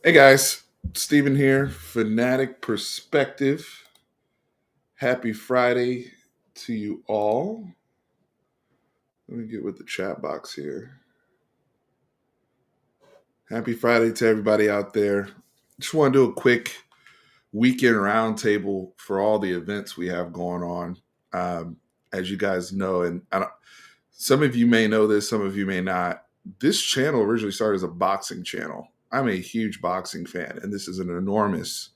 Hey guys, Steven here, Fanatic Perspective. Happy Friday to you all. Let me get with the chat box here. Happy Friday to everybody out there. Just want to do a quick weekend roundtable for all the events we have going on. As you guys know, and some of you may know this, some of you may not. This channel originally started as a boxing channel. I'm a huge boxing fan, and this is an enormous,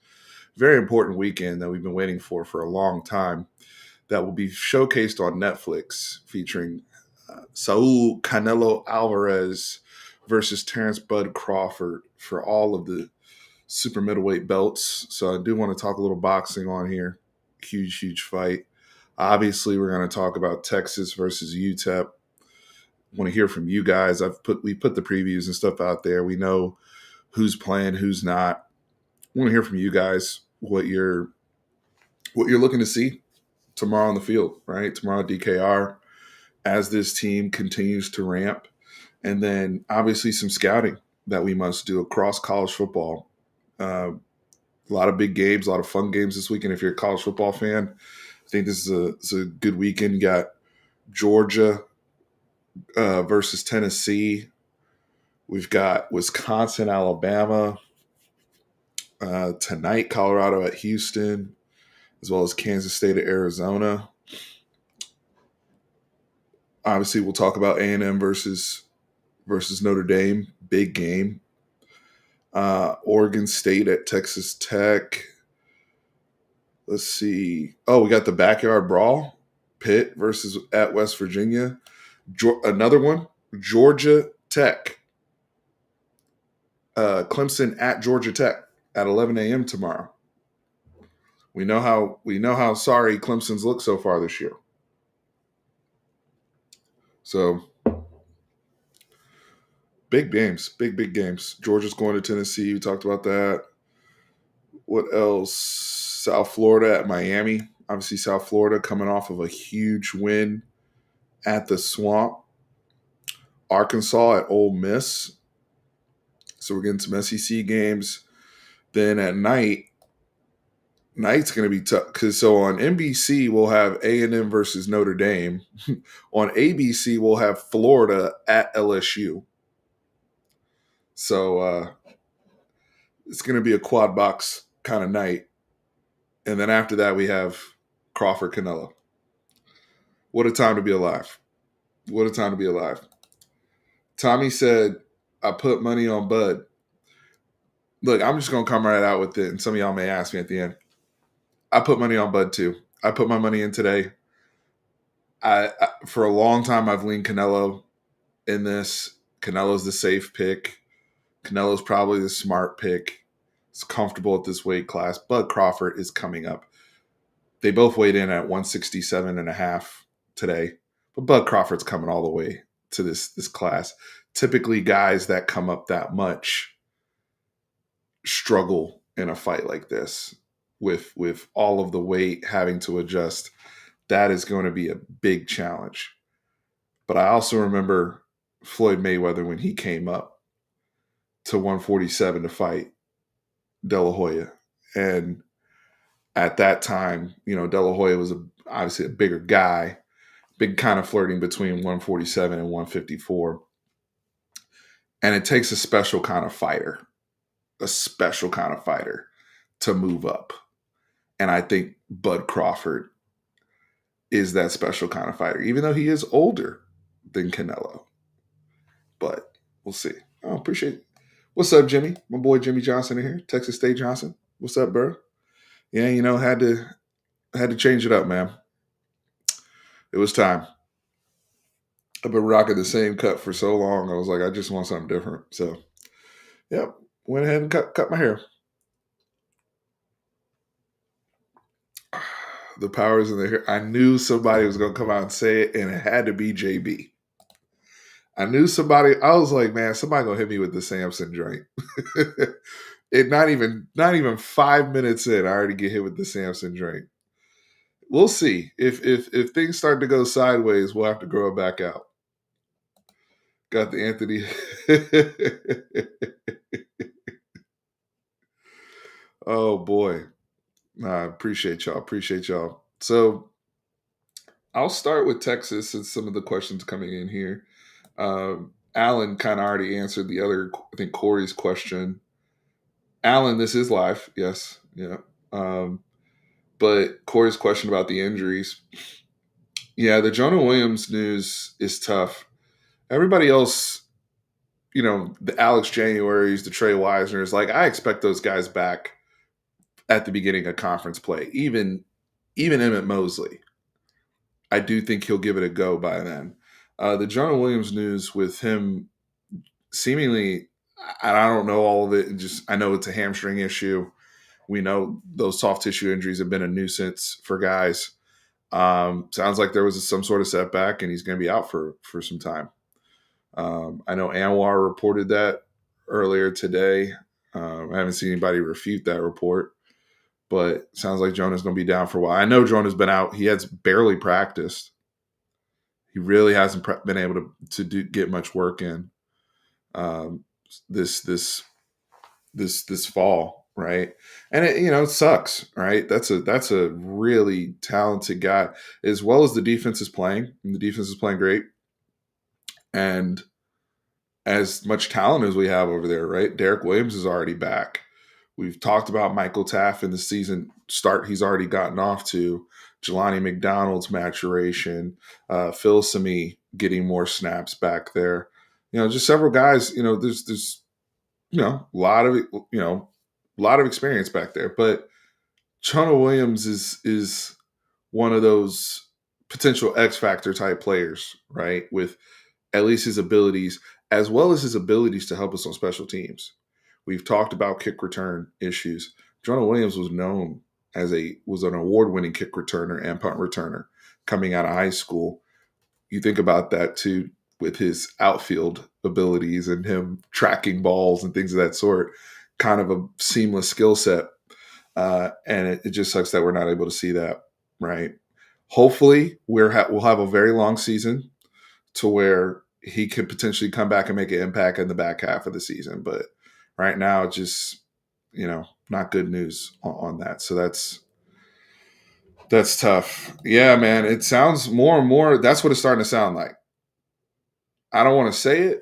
very important weekend that we've been waiting for a long time that will be showcased on Netflix featuring Saul Canelo Alvarez versus Terrence Bud Crawford for all of the super middleweight belts. So I do want to talk a little boxing on here. Huge, huge fight. Obviously, we're going to talk about Texas versus UTEP. Want to hear from you guys. We put the previews and stuff out there. We know who's playing, who's not. Want to hear from you guys what you're looking to see tomorrow on the field, right? Tomorrow DKR as this team continues to ramp. And then obviously some scouting that we must do across college football. A lot of big games, a lot of fun games this weekend. If you're a college football fan, I think this is a good weekend. You got Georgia versus Tennessee. We've got Wisconsin, Alabama. Tonight, Colorado at Houston, as well as Kansas State at Arizona. Obviously, we'll talk about A&M versus Notre Dame, big game. Oregon State at Texas Tech. Let's see. Oh, we got the backyard brawl, Pitt versus at West Virginia. Another one, Georgia Tech. Clemson at Georgia Tech at 11 a.m. tomorrow. We know how sorry Clemson's looked so far this year. So big games, big games. Georgia's going to Tennessee. We talked about that. What else? South Florida at Miami. Obviously, South Florida coming off of a huge win at the Swamp. Arkansas at Ole Miss. So we're getting some SEC games. Then at night's going to be tough because so on NBC we'll have A&M versus Notre Dame. On ABC we'll have Florida at LSU. So it's going to be a quad box kind of night. And then after that we have Crawford Canelo. What a time to be alive. What a time to be alive. Tommy said, I put money on Bud. Look, I'm just going to come right out with it. And some of y'all may ask me at the end. I put money on Bud too. I put my money in today. For a long time, I've leaned Canelo in this. Canelo's the safe pick. Canelo's probably the smart pick. It's comfortable at this weight class. Bud Crawford is coming up. They both weighed in at 167.5 today. But Bud Crawford's coming all the way to this class. Typically, guys that come up that much struggle in a fight like this with all of the weight having to adjust. That is going to be a big challenge. But I also remember Floyd Mayweather when he came up to 147 to fight De La Hoya. And at that time, De La Hoya was obviously a bigger guy, big kind of flirting between 147 and 154. And it takes a special kind of fighter to move up. And I think Bud Crawford is that special kind of fighter, even though he is older than Canelo. But we'll see. I appreciate it. What's up, Jimmy? My boy Jimmy Johnson in here, Texas State Johnson. What's up, bro? Yeah, had to change it up, man. It was time. I've been rocking the same cut for so long. I was like, I just want something different. So, yep, went ahead and cut my hair. The powers in the hair. I knew somebody was going to come out and say it, and it had to be JB. I knew somebody. I was like, man, somebody gonna hit me with the Samson joint. It not even 5 minutes in, I already get hit with the Samson drink. We'll see if things start to go sideways. We'll have to grow it back out. Got the Anthony. Oh boy. Nah, appreciate y'all. Appreciate y'all. So I'll start with Texas and some of the questions coming in here. Alan kind of already answered the other, I think Corey's question. Alan, this is live. Yes. Yeah. Um, but Corey's question about the injuries. Yeah, the Jonah Williams news is tough. Everybody else, the Alex Januaries, the Trey Wisners, like I expect those guys back at the beginning of conference play. Even Emmett Mosley, I do think he'll give it a go by then. The Jonah Williams news with him seemingly, and I don't know all of it. Just I know it's a hamstring issue. We know those soft tissue injuries have been a nuisance for guys. Sounds like there was some sort of setback, and he's going to be out for some time. I know Anwar reported that earlier today. I haven't seen anybody refute that report, but sounds like Jonah's going to be down for a while. I know Jonah's been out. He has barely practiced. He really hasn't been able to get much work in um, this fall, right? And it sucks, right? That's a really talented guy, as well as the defense is playing. And the defense is playing great, and as much talent as we have over there, right? Derek Williams is already back. We've talked about Michael Taft in the season start he's already gotten off to. Jelani McDonald's maturation, Phil Simi getting more snaps back there. Just several guys. There's a lot of a lot of experience back there. But Jonah Williams is one of those potential X factor type players, right? With at least his abilities, as well as his abilities to help us on special teams. We've talked about kick return issues. Jonah Williams was known was an award-winning kick returner and punt returner coming out of high school. You think about that too with his outfield abilities and him tracking balls and things of that sort. Kind of a seamless skill set, and it just sucks that we're not able to see that. Right? Hopefully, we'll have a very long season to where he could potentially come back and make an impact in the back half of the season. But right now, just not good news on that. So that's tough. Yeah, man. It sounds more and more. That's what it's starting to sound like. I don't want to say it,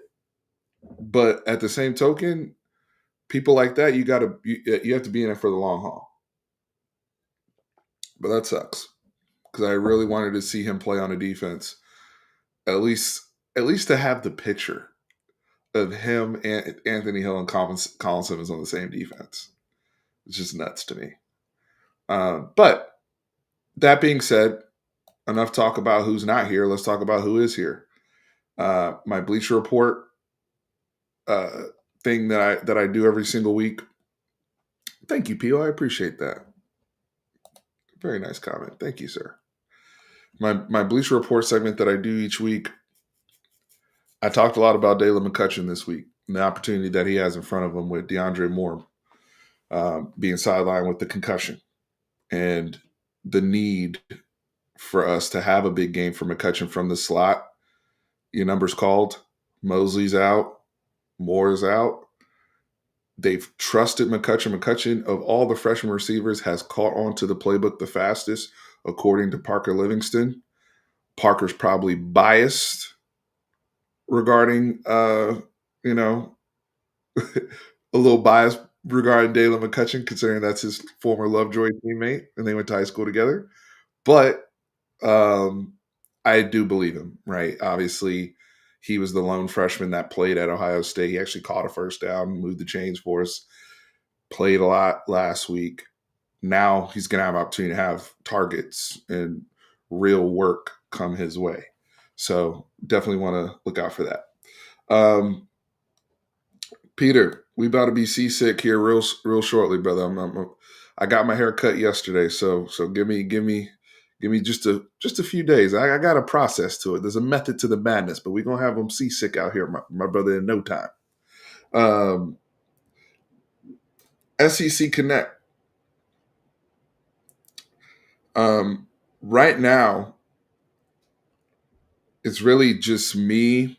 but at the same token, people like that, you have to be in it for the long haul. But that sucks because I really wanted to see him play on a defense, at least to have the picture of him and Anthony Hill and Colin Simmons on the same defense. It's just nuts to me. But that being said, enough talk about who's not here. Let's talk about who is here. My Bleacher Report thing that I do every single week. Thank you, Pio. I appreciate that. Very nice comment. Thank you, sir. My Bleacher Report segment that I do each week. I talked a lot about Dalen McCutcheon this week and the opportunity that he has in front of him with DeAndre Moore being sidelined with the concussion and the need for us to have a big game for McCutcheon from the slot. Your number's called. Mosley's out. Moore's out. They've trusted McCutcheon. McCutcheon, of all the freshman receivers, has caught on to the playbook the fastest, according to Parker Livingston. Parker's probably biased regarding, a little biased regarding Dalen McCutcheon, considering that's his former Lovejoy teammate, and they went to high school together. But I do believe him, right? Obviously, he was the lone freshman that played at Ohio State. He actually caught a first down, moved the chains for us, played a lot last week. Now he's going to have an opportunity to have targets and real work come his way. So definitely want to look out for that. Peter, we about to be seasick here real shortly, brother. I got my hair cut yesterday, so give me just a few days. I got a process to it. There's a method to the madness, but we're gonna have them seasick out here, my brother, in no time. SEC Connect. Right now, it's really just me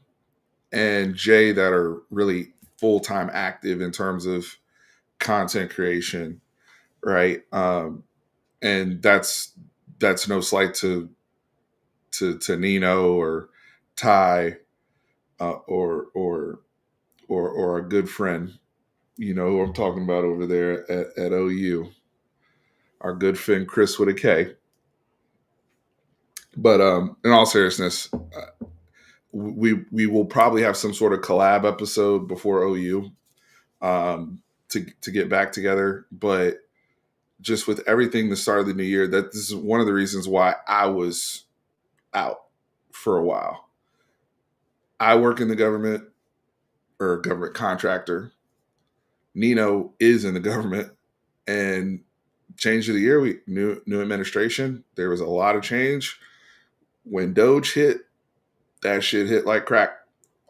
and Jay that are really full-time active in terms of content creation. right? And that's no slight to Nino or Ty or a good friend, who I'm talking about over there at OU, our good friend Chris with a K. But in all seriousness, we will probably have some sort of collab episode before OU, to get back together. But just with everything the start of the new year, that this is one of the reasons why I was out for a while. I work in the government, or a government contractor. Nino is in the government, and change of the year, we new administration. There was a lot of change. When Doge hit, that shit hit like crack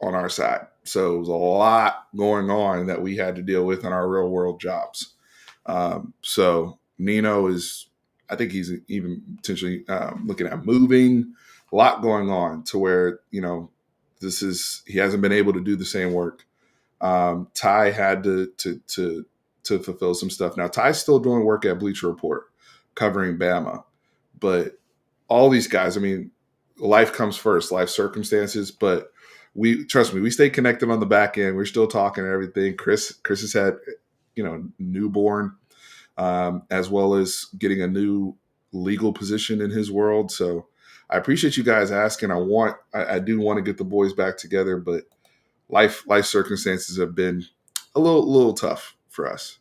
on our side. So it was a lot going on that we had to deal with in our real world jobs. So Nino is, I think he's even potentially looking at moving. A lot going on to where he hasn't been able to do the same work. Ty had to fulfill some stuff. Now Ty's still doing work at Bleacher Report, covering Bama, but all these guys, I mean, life comes first, life circumstances, but trust me, we stay connected on the back end. We're still talking and everything. Chris has had, newborn, as well as getting a new legal position in his world. So I appreciate you guys asking. I do want to get the boys back together, but life circumstances have been a little tough for us.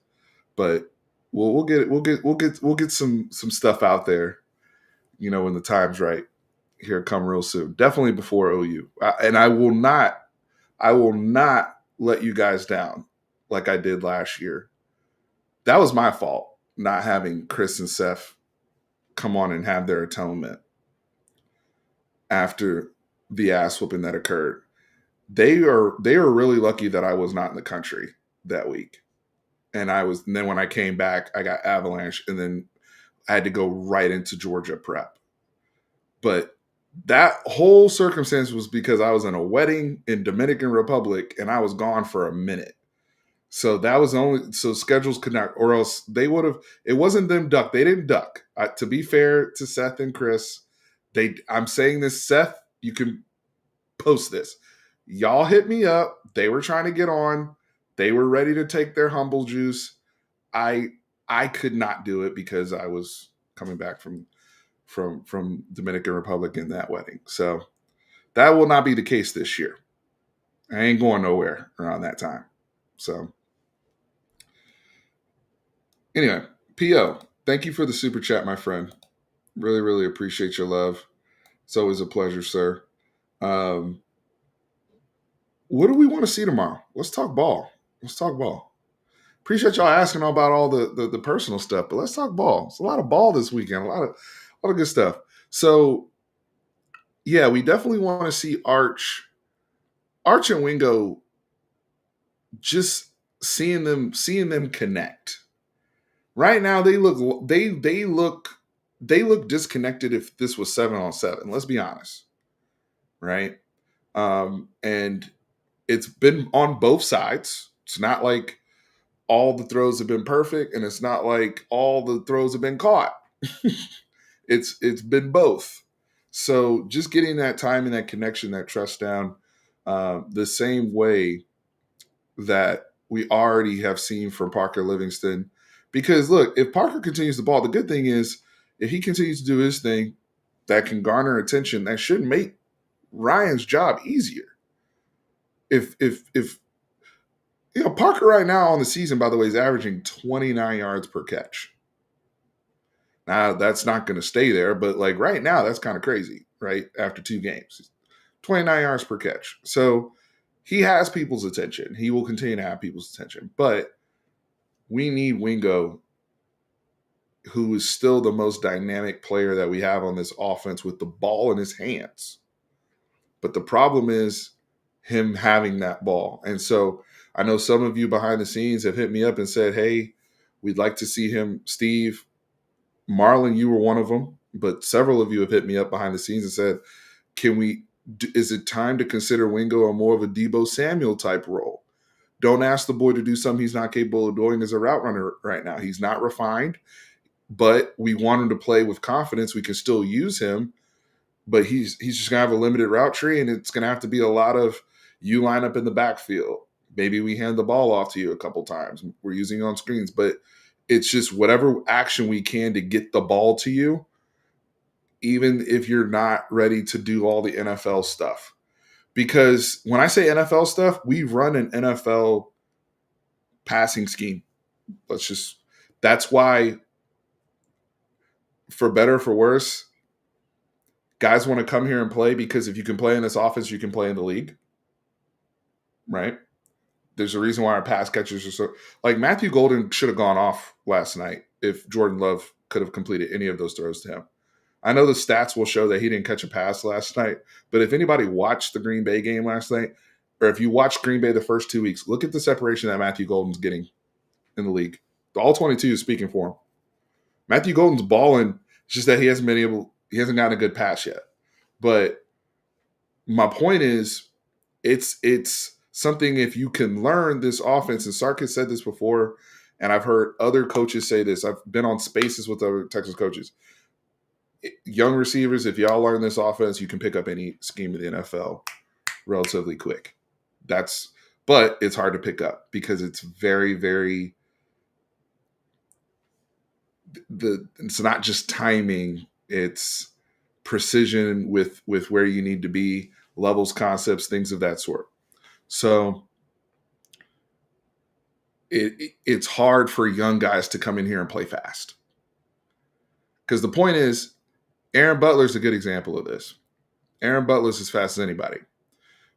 But we'll get some stuff out there, when the time's right. Here, come real soon. Definitely before OU, and I will not let you guys down like I did last year. That was my fault, not having Chris and Seth come on and have their atonement after the ass whooping that occurred. They are really lucky that I was not in the country that week. And then when I came back, I got avalanche, and then I had to go right into Georgia prep. But that whole circumstance was because I was in a wedding in Dominican Republic and I was gone for a minute. So that was so schedules could not, or else they would have. It wasn't them duck. They didn't duck. To be fair to Seth and Chris, I'm saying this, Seth, you can post this. Y'all hit me up. They were trying to get on. They were ready to take their humble juice. I could not do it because I was coming back from Dominican Republic in that wedding. So that will not be the case this year. I ain't going nowhere around that time. So anyway, PO, thank you for the super chat, my friend. Really, really appreciate your love. It's always a pleasure, sir. What do we want to see tomorrow? Let's talk ball. Appreciate y'all asking about all the personal stuff, but let's talk ball. It's a lot of ball this weekend. A lot of good stuff. So yeah, we definitely want to see Arch and Wingo, just seeing them connect. Right now they look disconnected if this was 7-on-7. Let's be honest. Right? And it's been on both sides. It's not like all the throws have been perfect, and it's not like all the throws have been caught. It's been both. So just getting that time and that connection, that trust down, the same way that we already have seen from Parker Livingston. Because look, if Parker continues the ball, the good thing is if he continues to do his thing, that can garner attention. That should make Ryan's job easier. If Parker right now on the season, by the way, is averaging 29 yards per catch. Now, that's not going to stay there, but like right now, that's kind of crazy, right? After 2 games, 29 yards per catch. So he has people's attention. He will continue to have people's attention. But we need Wingo, who is still the most dynamic player that we have on this offense with the ball in his hands. But the problem is him having that ball. And so I know some of you behind the scenes have hit me up and said, hey, we'd like to see him. Steve, Marlon, you were one of them, but several of you have hit me up behind the scenes and said, is it time to consider Wingo a more of a Debo Samuel type role? Don't ask the boy to do something he's not capable of doing as a route runner right now. He's not refined, but we want him to play with confidence. We can still use him, but he's just gonna have a limited route tree, and it's gonna have to be a lot of you line up in the backfield. Maybe we hand the ball off to you a couple times. We're using you on screens, but it's just whatever action we can to get the ball to you, even if you're not ready to do all the NFL stuff. Because when I say NFL stuff, we run an NFL passing scheme. That's why, for better or for worse, guys want to come here and play, because if you can play in this offense, you can play in the league, right? There's a reason why our pass catchers are so, like, Matthew Golden should have gone off last night if Jordan Love could have completed any of those throws to him. I know the stats will show that he didn't catch a pass last night, but if anybody watched the Green Bay game last night, or if you watched Green Bay the first 2 weeks, look at the separation that Matthew Golden's getting in the league. The all 22 is speaking for him. Matthew Golden's balling. It's just that he hasn't gotten a good pass yet. But my point is, it's something, if you can learn this offense, and Sark has said this before, and I've heard other coaches say this. I've been on spaces with other Texas coaches. Young receivers, if y'all learn this offense, you can pick up any scheme in the NFL relatively quick. But it's hard to pick up because it's very, very, it's not just timing, it's precision with where you need to be, levels, concepts, things of that sort. So it's hard for young guys to come in here and play fast. Because the point is, Aaron Butler's a good example of this. Aaron Butler's as fast as anybody.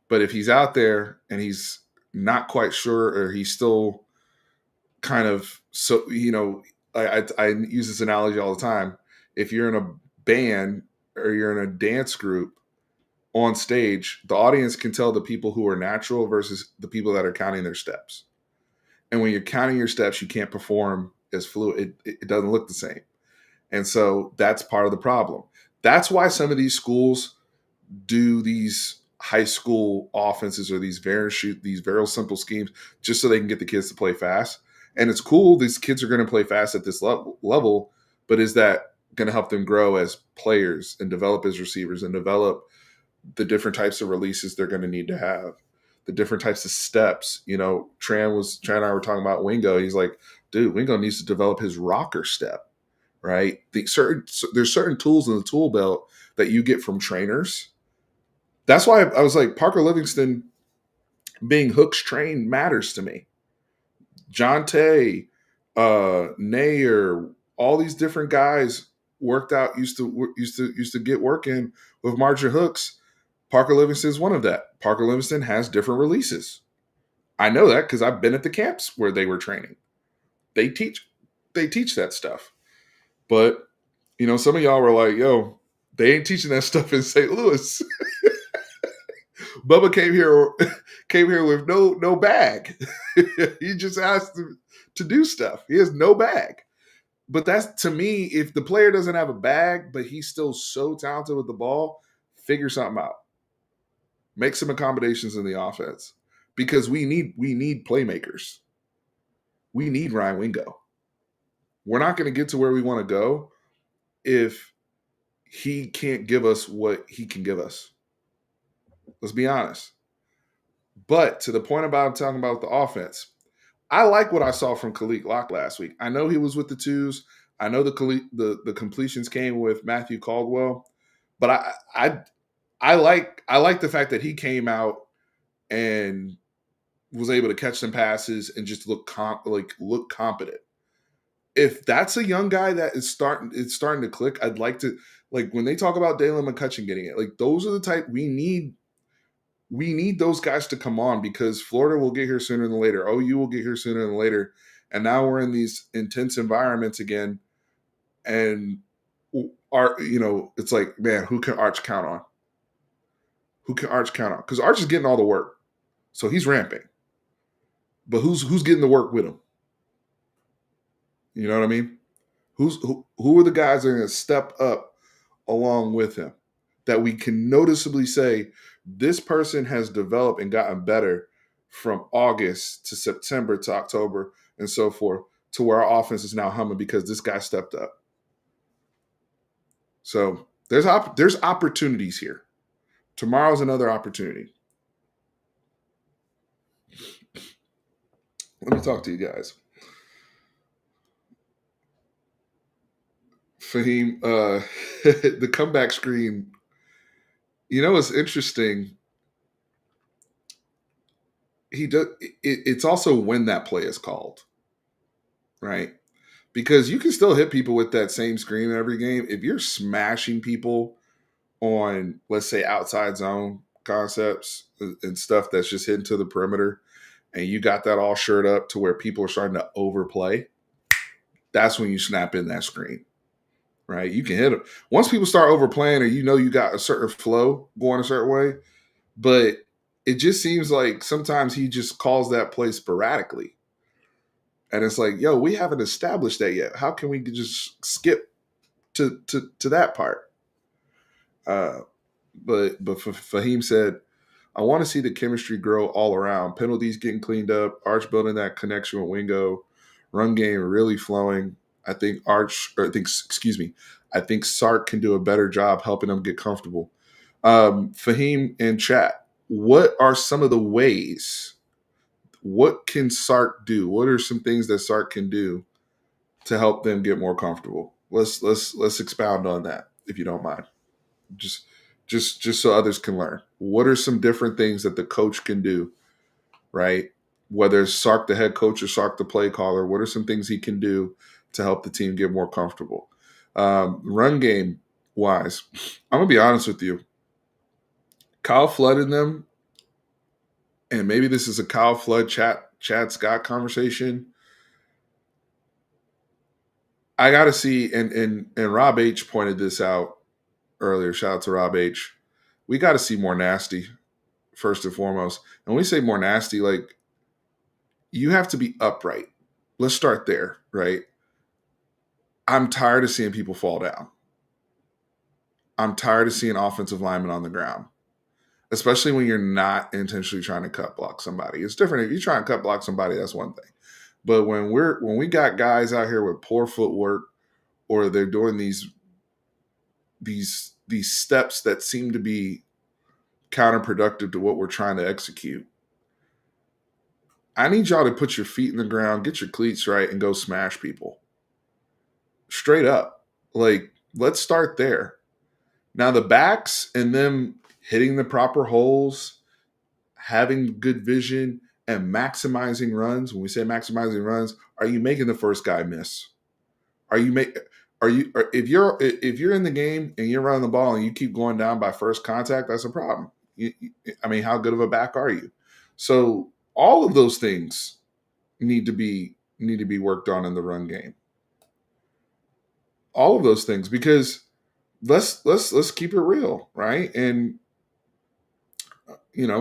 But if he's out there and he's not quite sure, or he's still kind of, so, I use this analogy all the time. If you're in a band or you're in a dance group on stage, the audience can tell the people who are natural versus the people that are counting their steps. And when you're counting your steps, you can't perform as fluid. It doesn't look the same. And so that's part of the problem. That's why some of these schools do these high school offenses, or these very simple schemes, just so they can get the kids to play fast. And it's cool. These kids are going to play fast at this level, but is that going to help them grow as players and develop as receivers and develop the different types of releases they're going to need to have, the different types of steps? Tran and I were talking about Wingo. He's like, dude, Wingo needs to develop his rocker step. Right? There's certain tools in the tool belt that you get from trainers. That's why I was like, Parker Livingston being Hooks trained matters to me. John Tay, Nayer, all these different guys worked out, used to get work in with Marjorie Hooks. Parker Livingston is one of that. Parker Livingston has different releases. I know that because I've been at the camps where they were training. They teach that stuff. But, some of y'all were like, yo, they ain't teaching that stuff in St. Louis. Bubba came here with no bag. He just asked to do stuff. He has no bag. But that's, to me, if the player doesn't have a bag, but he's still so talented with the ball, figure something out. Make some accommodations in the offense. Because we need playmakers. We need Ryan Wingo. We're not going to get to where we want to go if he can't give us what he can give us. Let's be honest. But to the point about I'm talking about the offense, I like what I saw from Khalid Locke last week. I know he was with the twos. I know the completions came with Matthew Caldwell, but I like the fact that he came out and was able to catch some passes and just look competent. If that's a young guy that is starting to click, I'd like to, like, when they talk about Dalen McCutcheon getting it, like, those are the type we need those guys to come on, because Florida will get here sooner than later. OU will get here sooner than later. And now we're in these intense environments again. And it's like, man, who can Arch count on? Because Arch is getting all the work. So he's ramping. But who's getting the work with him? You know what I mean? Who are the guys that are going to step up along with him that we can noticeably say, this person has developed and gotten better from August to September to October and so forth to where our offense is now humming because this guy stepped up. So there's opportunities here. Tomorrow's another opportunity. Let me talk to you guys. Fahim, the comeback screen, it's interesting. He does. It's also when that play is called, right? Because you can still hit people with that same screen in every game. If you're smashing people on, let's say, outside zone concepts and stuff that's just hitting to the perimeter, and you got that all shirt up to where people are starting to overplay, that's when you snap in that screen, right? You can hit them. Once people start overplaying or you got a certain flow going a certain way, but it just seems like sometimes he just calls that play sporadically. And it's like, yo, we haven't established that yet. How can we just skip to that part? Uh, but Fahim said, I want to see the chemistry grow all around. Penalties getting cleaned up, Arch building that connection with Wingo, run game really flowing. I think Sark can do a better job helping them get comfortable. Fahim in chat, what are some of the ways? What can Sark do? What are some things that Sark can do to help them get more comfortable? Let's expound on that if you don't mind. Just just so others can learn. What are some different things that the coach can do, right? Whether it's Sark the head coach or Sark the play caller, what are some things he can do to help the team get more comfortable? Run game wise, I'm gonna be honest with you. Kyle Flood in them, and maybe this is a Kyle Flood Chad Scott conversation. I gotta see, and Rob H pointed this out earlier. Shout out to Rob H. We got to see more nasty first and foremost. And when we say more nasty, like you have to be upright. Let's start there, right? I'm tired of seeing people fall down. I'm tired of seeing offensive linemen on the ground, especially when you're not intentionally trying to cut block somebody. It's different if you try and cut block somebody. That's one thing. But when we got guys out here with poor footwork, or they're doing these steps that seem to be counterproductive to what we're trying to execute, I need y'all to put your feet in the ground, get your cleats right, and go smash people. Straight up. Like, let's start there. Now, the backs and them hitting the proper holes, having good vision, and maximizing runs. When we say maximizing runs, are you making the first guy miss? If you're in the game and you're running the ball and you keep going down by first contact, that's a problem. How good of a back are you? So all of those things need to be worked on in the run game. All of those things, because let's keep it real, right? And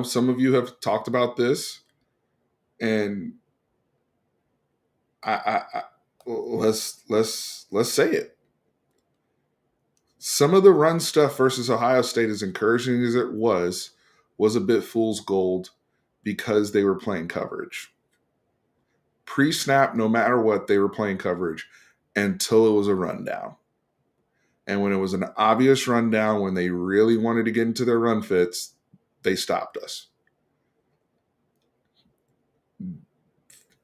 some of you have talked about this, and I let's say it. Some of the run stuff versus Ohio State, as encouraging as it was a bit fool's gold because they were playing coverage. Pre-snap, no matter what, they were playing coverage until it was a rundown. And when it was an obvious rundown, when they really wanted to get into their run fits, they stopped us.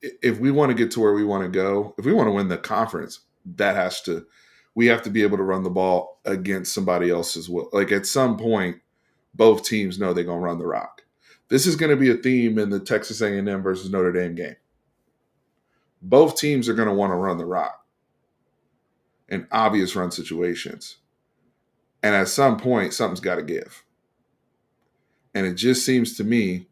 If we want to get to where we want to go, if we want to win the conference, we have to be able to run the ball against somebody else as well. Like at some point, both teams know they're going to run the rock. This is going to be a theme in the Texas A&M versus Notre Dame game. Both teams are going to want to run the rock in obvious run situations. And at some point, something's got to give. And it just seems to me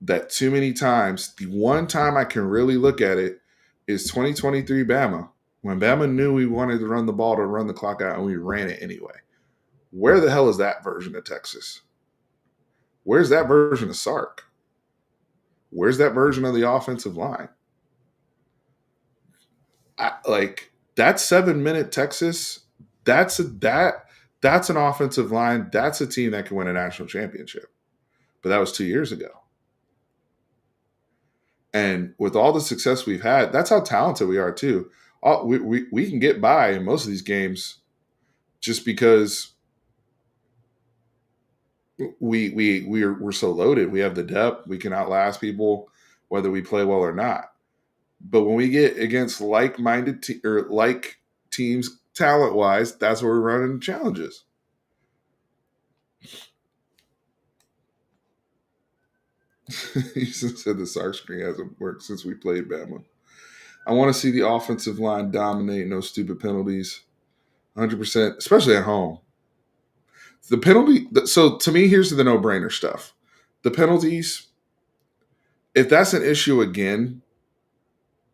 that too many times, the one time I can really look at it is 2023 Bama. When Bama knew we wanted to run the ball to run the clock out, and we ran it anyway. Where the hell is that version of Texas? Where's that version of Sark? Where's that version of the offensive line? That 7-minute Texas, that's an offensive line. That's a team that can win a national championship. But that was 2 years ago. And with all the success we've had, that's how talented we are too. We can get by in most of these games just because we're so loaded. We have the depth. We can outlast people whether we play well or not. But when we get against like-minded or like teams talent-wise, that's where we're running challenges. He said the Sark screen hasn't worked since we played Bama. I want to see the offensive line dominate, no stupid penalties, 100%, especially at home. The penalty. So to me, here's the no-brainer stuff. The penalties. If that's an issue again,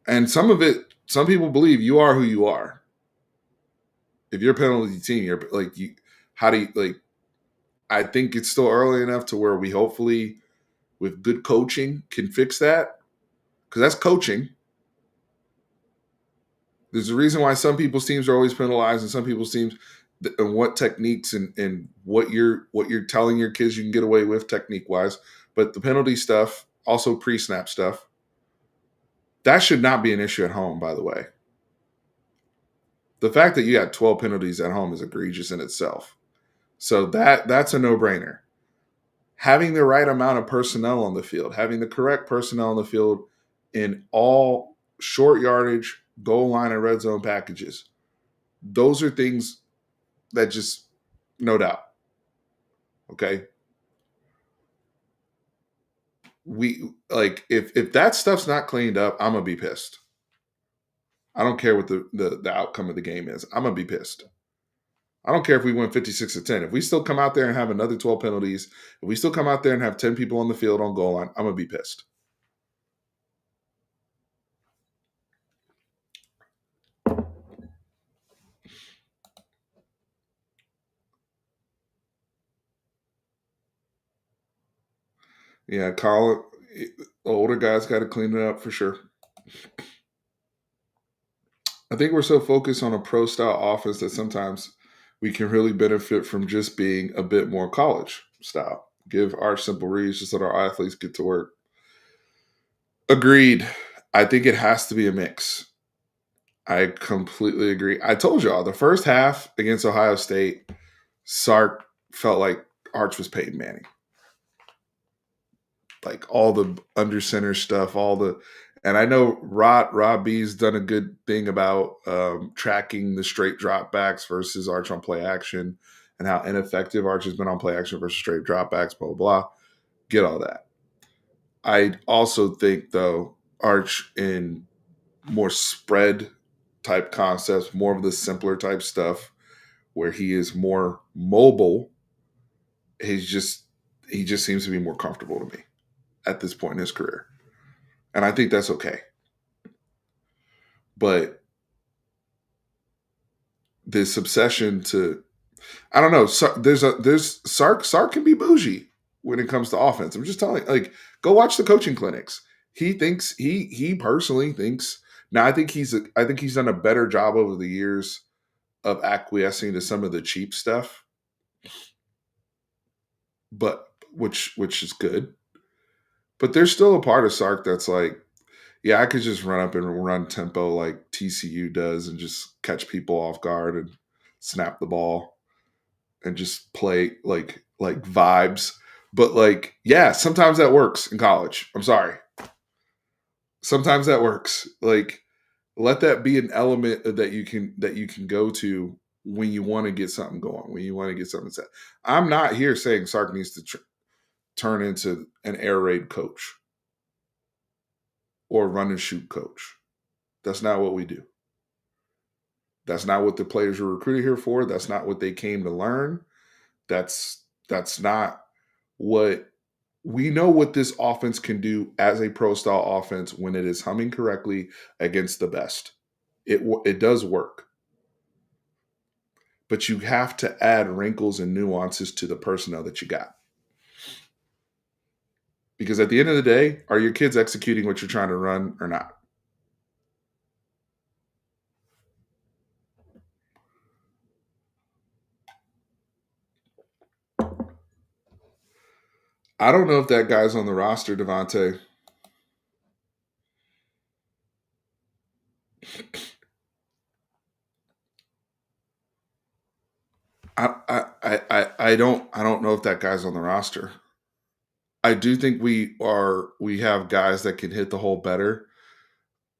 and some of it, some people believe you are who you are. If you're a penalty team, you're like you. How do you like? I think it's still early enough to where we hopefully, with good coaching, can fix that because that's coaching. There's a reason why some people's teams are always penalized and some people's teams, and what techniques and what you're telling your kids you can get away with technique wise. But the penalty stuff, also pre-snap stuff, that should not be an issue at home. By the way, the fact that you got 12 penalties at home is egregious in itself. So that's a no-brainer. Having the right amount of personnel on the field, having the correct personnel on the field in all short yardage, goal line, and red zone packages. Those are things that just no doubt. Okay. We like if that stuff's not cleaned up, I'm gonna be pissed. I don't care what the outcome of the game is. I'm gonna be pissed. I don't care if we win 56-10. If we still come out there and have another 12 penalties, if we still come out there and have 10 people on the field on goal line, I'm gonna be pissed. Yeah, Colin, older guys got to clean it up for sure. I think we're so focused on a pro style offense that sometimes we can really benefit from just being a bit more college style. Give our simple reads just let our athletes get to work. Agreed. I think it has to be a mix. I completely agree. I told y'all the first half against Ohio State, Sark felt like Arch was Peyton Manning. Like all the under center stuff, all the and I know Rob B's done a good thing about tracking the straight dropbacks versus Arch on play action and how ineffective Arch has been on play action versus straight dropbacks, blah, blah, blah. Get all that. I also think, though, Arch in more spread type concepts, more of the simpler type stuff where he is more mobile, he's just he just seems to be more comfortable to me at this point in his career. And I think that's okay. But this obsession to I don't know. There's Sark can be bougie when it comes to offense. I'm just telling like go watch the coaching clinics. He thinks he personally thinks now I think he's done a better job over the years of acquiescing to some of the cheap stuff, but which is good. But there's still a part of Sark that's like, yeah, I could just run up and run tempo like TCU does and just catch people off guard and snap the ball and just play like vibes. But like, yeah, sometimes that works in college. I'm sorry. Sometimes that works. Like, let that be an element that you can go to when you want to get something going, when you want to get something set. I'm not here saying Sark needs to turn into an air raid coach or run and shoot coach. That's not what we do. That's not what the players were recruited here for. That's not what they came to learn. That's not what we know what this offense can do as a pro style offense when it is humming correctly against the best. It does work, but you have to add wrinkles and nuances to the personnel that you got. Because at the end of the day, are your kids executing what you're trying to run or not? I don't know if that guy's on the roster, Devontae. I don't know if that guy's on the roster. I do think we have guys that can hit the hole better.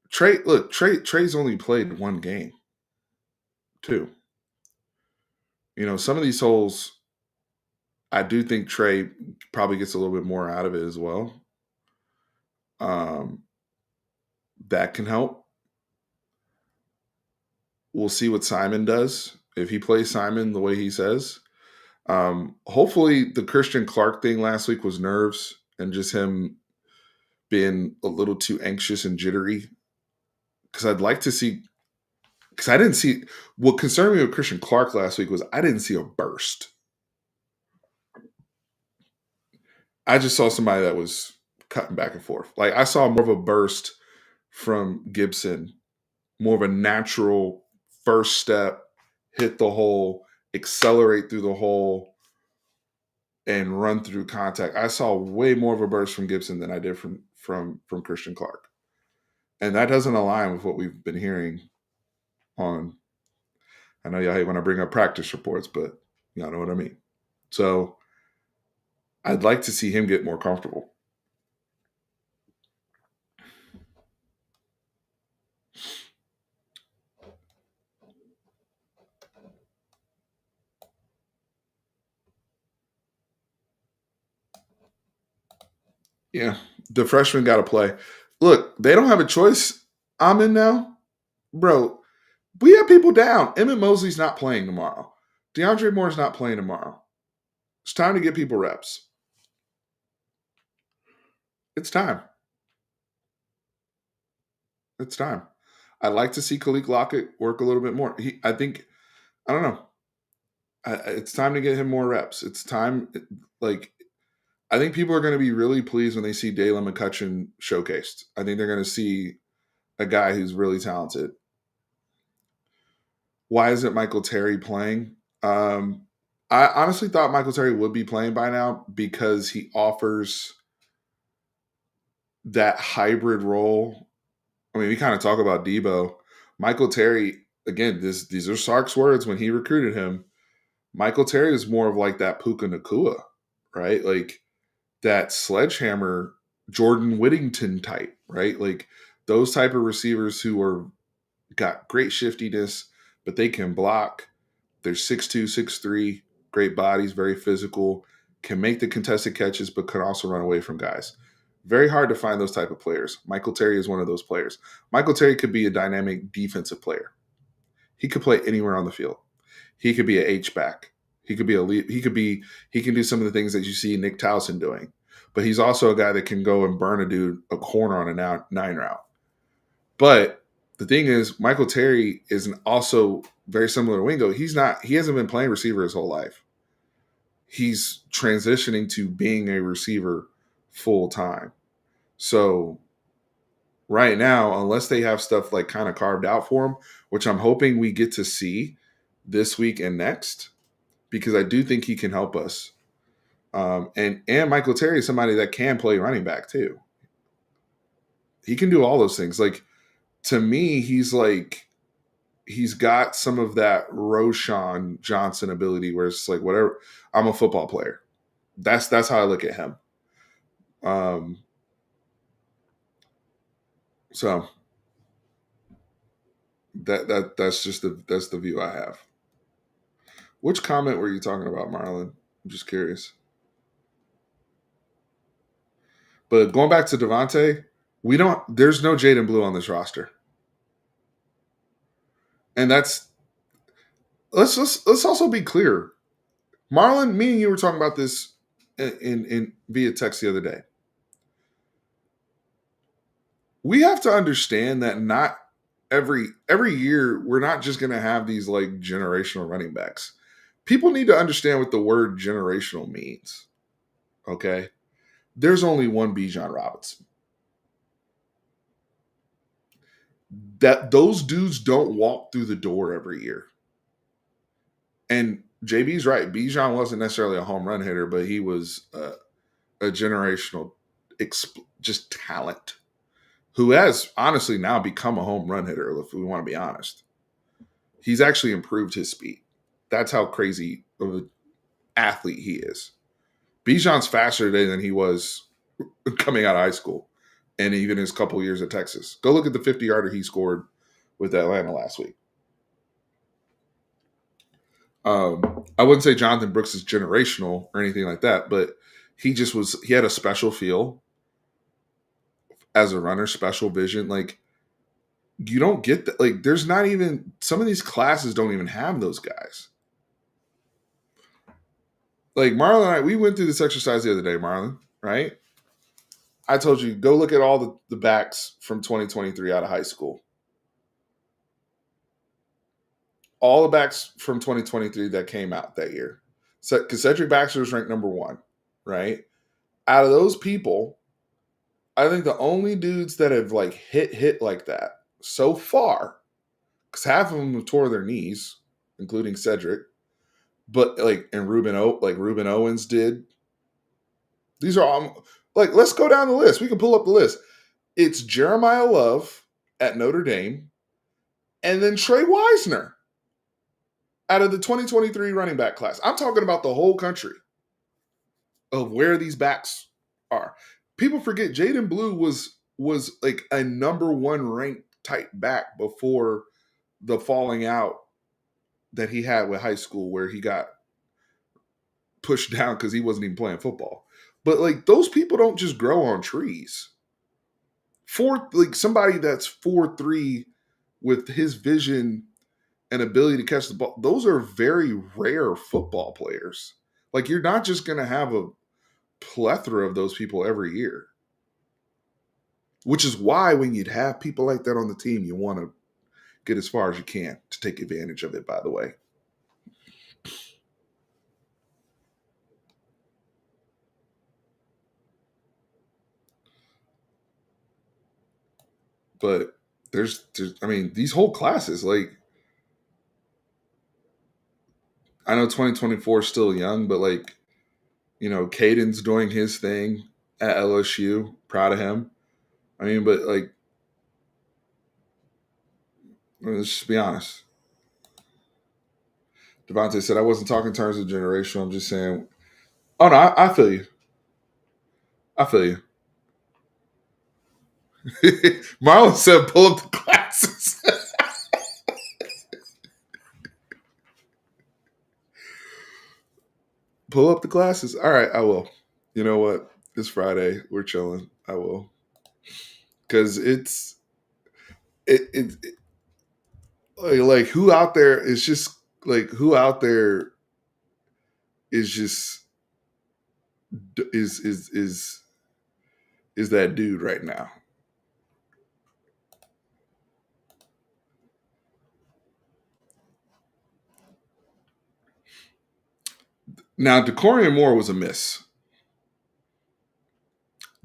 Trey's only played one game too. Some of these holes, I do think Trey probably gets a little bit more out of it as well. Um, that can help. We'll see what Simon does if he plays Simon the way he says. Hopefully, the Christian Clark thing last week was nerves and just him being a little too anxious and jittery. Because I'd like to see. Because I didn't see what concerned me with Christian Clark last week was I didn't see a burst. I just saw somebody that was cutting back and forth. Like I saw more of a burst from Gibson, more of a natural first step, hit the hole, accelerate through the hole, and run through contact. I saw way more of a burst from Gibson than I did from Christian Clark, and that doesn't align with what we've been hearing on. I know y'all hate when I bring up practice reports, but y'all know what I mean. So I'd like to see him get more comfortable. Yeah, the freshmen got to play. Look, they don't have a choice. I'm in now, bro. We have people down. Emmett Mosley's not playing tomorrow. DeAndre Moore's not playing tomorrow. It's time to get people reps. It's time. It's time. I'd like to see Khalid Lockett work a little bit more. I think, I don't know. It's time to get him more reps. It's time. Like, I think people are going to be really pleased when they see Dalen McCutcheon showcased. I think they're going to see a guy who's really talented. Why isn't Michael Terry playing? I honestly thought Michael Terry would be playing by now because he offers that hybrid role. I mean, we kind of talk about Debo. Michael Terry, again, these are Sark's words when he recruited him. Michael Terry is more of like that Puka Nakua, right? Like that sledgehammer Jordan Whittington type, right? Like those type of receivers who are got great shiftiness, but they can block. They're 6'2", 6'3", great bodies, very physical, can make the contested catches, but can also run away from guys. Very hard to find those type of players. Michael Terry is one of those players. Michael Terry could be a dynamic defensive player. He could play anywhere on the field. He could be a H back. He could be a lead. He can do some of the things that you see Nick Towson doing. But he's also a guy that can go and burn a dude a corner on a 9 route. But the thing is, Michael Terry is also very similar to Wingo. He hasn't been playing receiver his whole life. He's transitioning to being a receiver full time. So right now, unless they have stuff like kind of carved out for him, which I'm hoping we get to see this week and next, because I do think he can help us. And Michael Terry is somebody that can play running back too. He can do all those things. Like to me, he's got some of that Roshan Johnson ability where it's like whatever. I'm a football player. That's how I look at him. Um, so that's the view I have. Which comment were you talking about, Marlon? I'm just curious. But going back to Devontae, there's no Jaden Blue on this roster. And let's also be clear. Marlon, me and you were talking about this in via text the other day. We have to understand that not every year we're not just going to have these like generational running backs. People need to understand what the word generational means. Okay? There's only one Bijan Robinson. That those dudes don't walk through the door every year. And JB's right. Bijan wasn't necessarily a home run hitter, but he was a generational just talent who has honestly now become a home run hitter, if we want to be honest. He's actually improved his speed. That's how crazy of an athlete he is. Bijan's faster today than he was coming out of high school, and even his couple years at Texas. Go look at the 50-yarder he scored with Atlanta last week. I wouldn't say Jonathan Brooks is generational or anything like that, but he just was. He had a special feel as a runner, special vision. Like you don't get that. Like there's not even some of these classes don't even have those guys. Like Marlon and I, we went through this exercise the other day, Marlon, right? I told you, go look at all the backs from 2023 out of high school. All the backs from 2023 that came out that year. Because Cedric Baxter was ranked number one, right? Out of those people, I think the only dudes that have like hit like that so far, because half of them have tore their knees, including Cedric, but Ruben Owens did. These are all like, let's go down the list. We can pull up the list. It's Jeremiah Love at Notre Dame, and then Trey Wisner out of the 2023 running back class. I'm talking about the whole country of where these backs are. People forget Jaden Blue was like a number one ranked type back before the falling out that he had with high school, where he got pushed down because he wasn't even playing football. But like those people don't just grow on trees. Somebody that's 4'3" with his vision and ability to catch the ball, those are very rare football players. Like you're not just going to have a plethora of those people every year. Which is why when you'd have people like that on the team, you want to get as far as you can to take advantage of it, by the way. But I mean, these whole classes, like, I know 2024 is still young, but like, Caden's doing his thing at LSU. Proud of him. I mean, but like, let's just be honest. Devontae said, I wasn't talking in terms of generational. I'm just saying, oh, no, I feel you. I feel you. Marlon said, pull up the classes. Pull up the classes. All right, I will. You know what? It's Friday. We're chilling. I will. Because it like who out there is just like who out there is just is that dude right now. Now, Decorian Moore was a miss.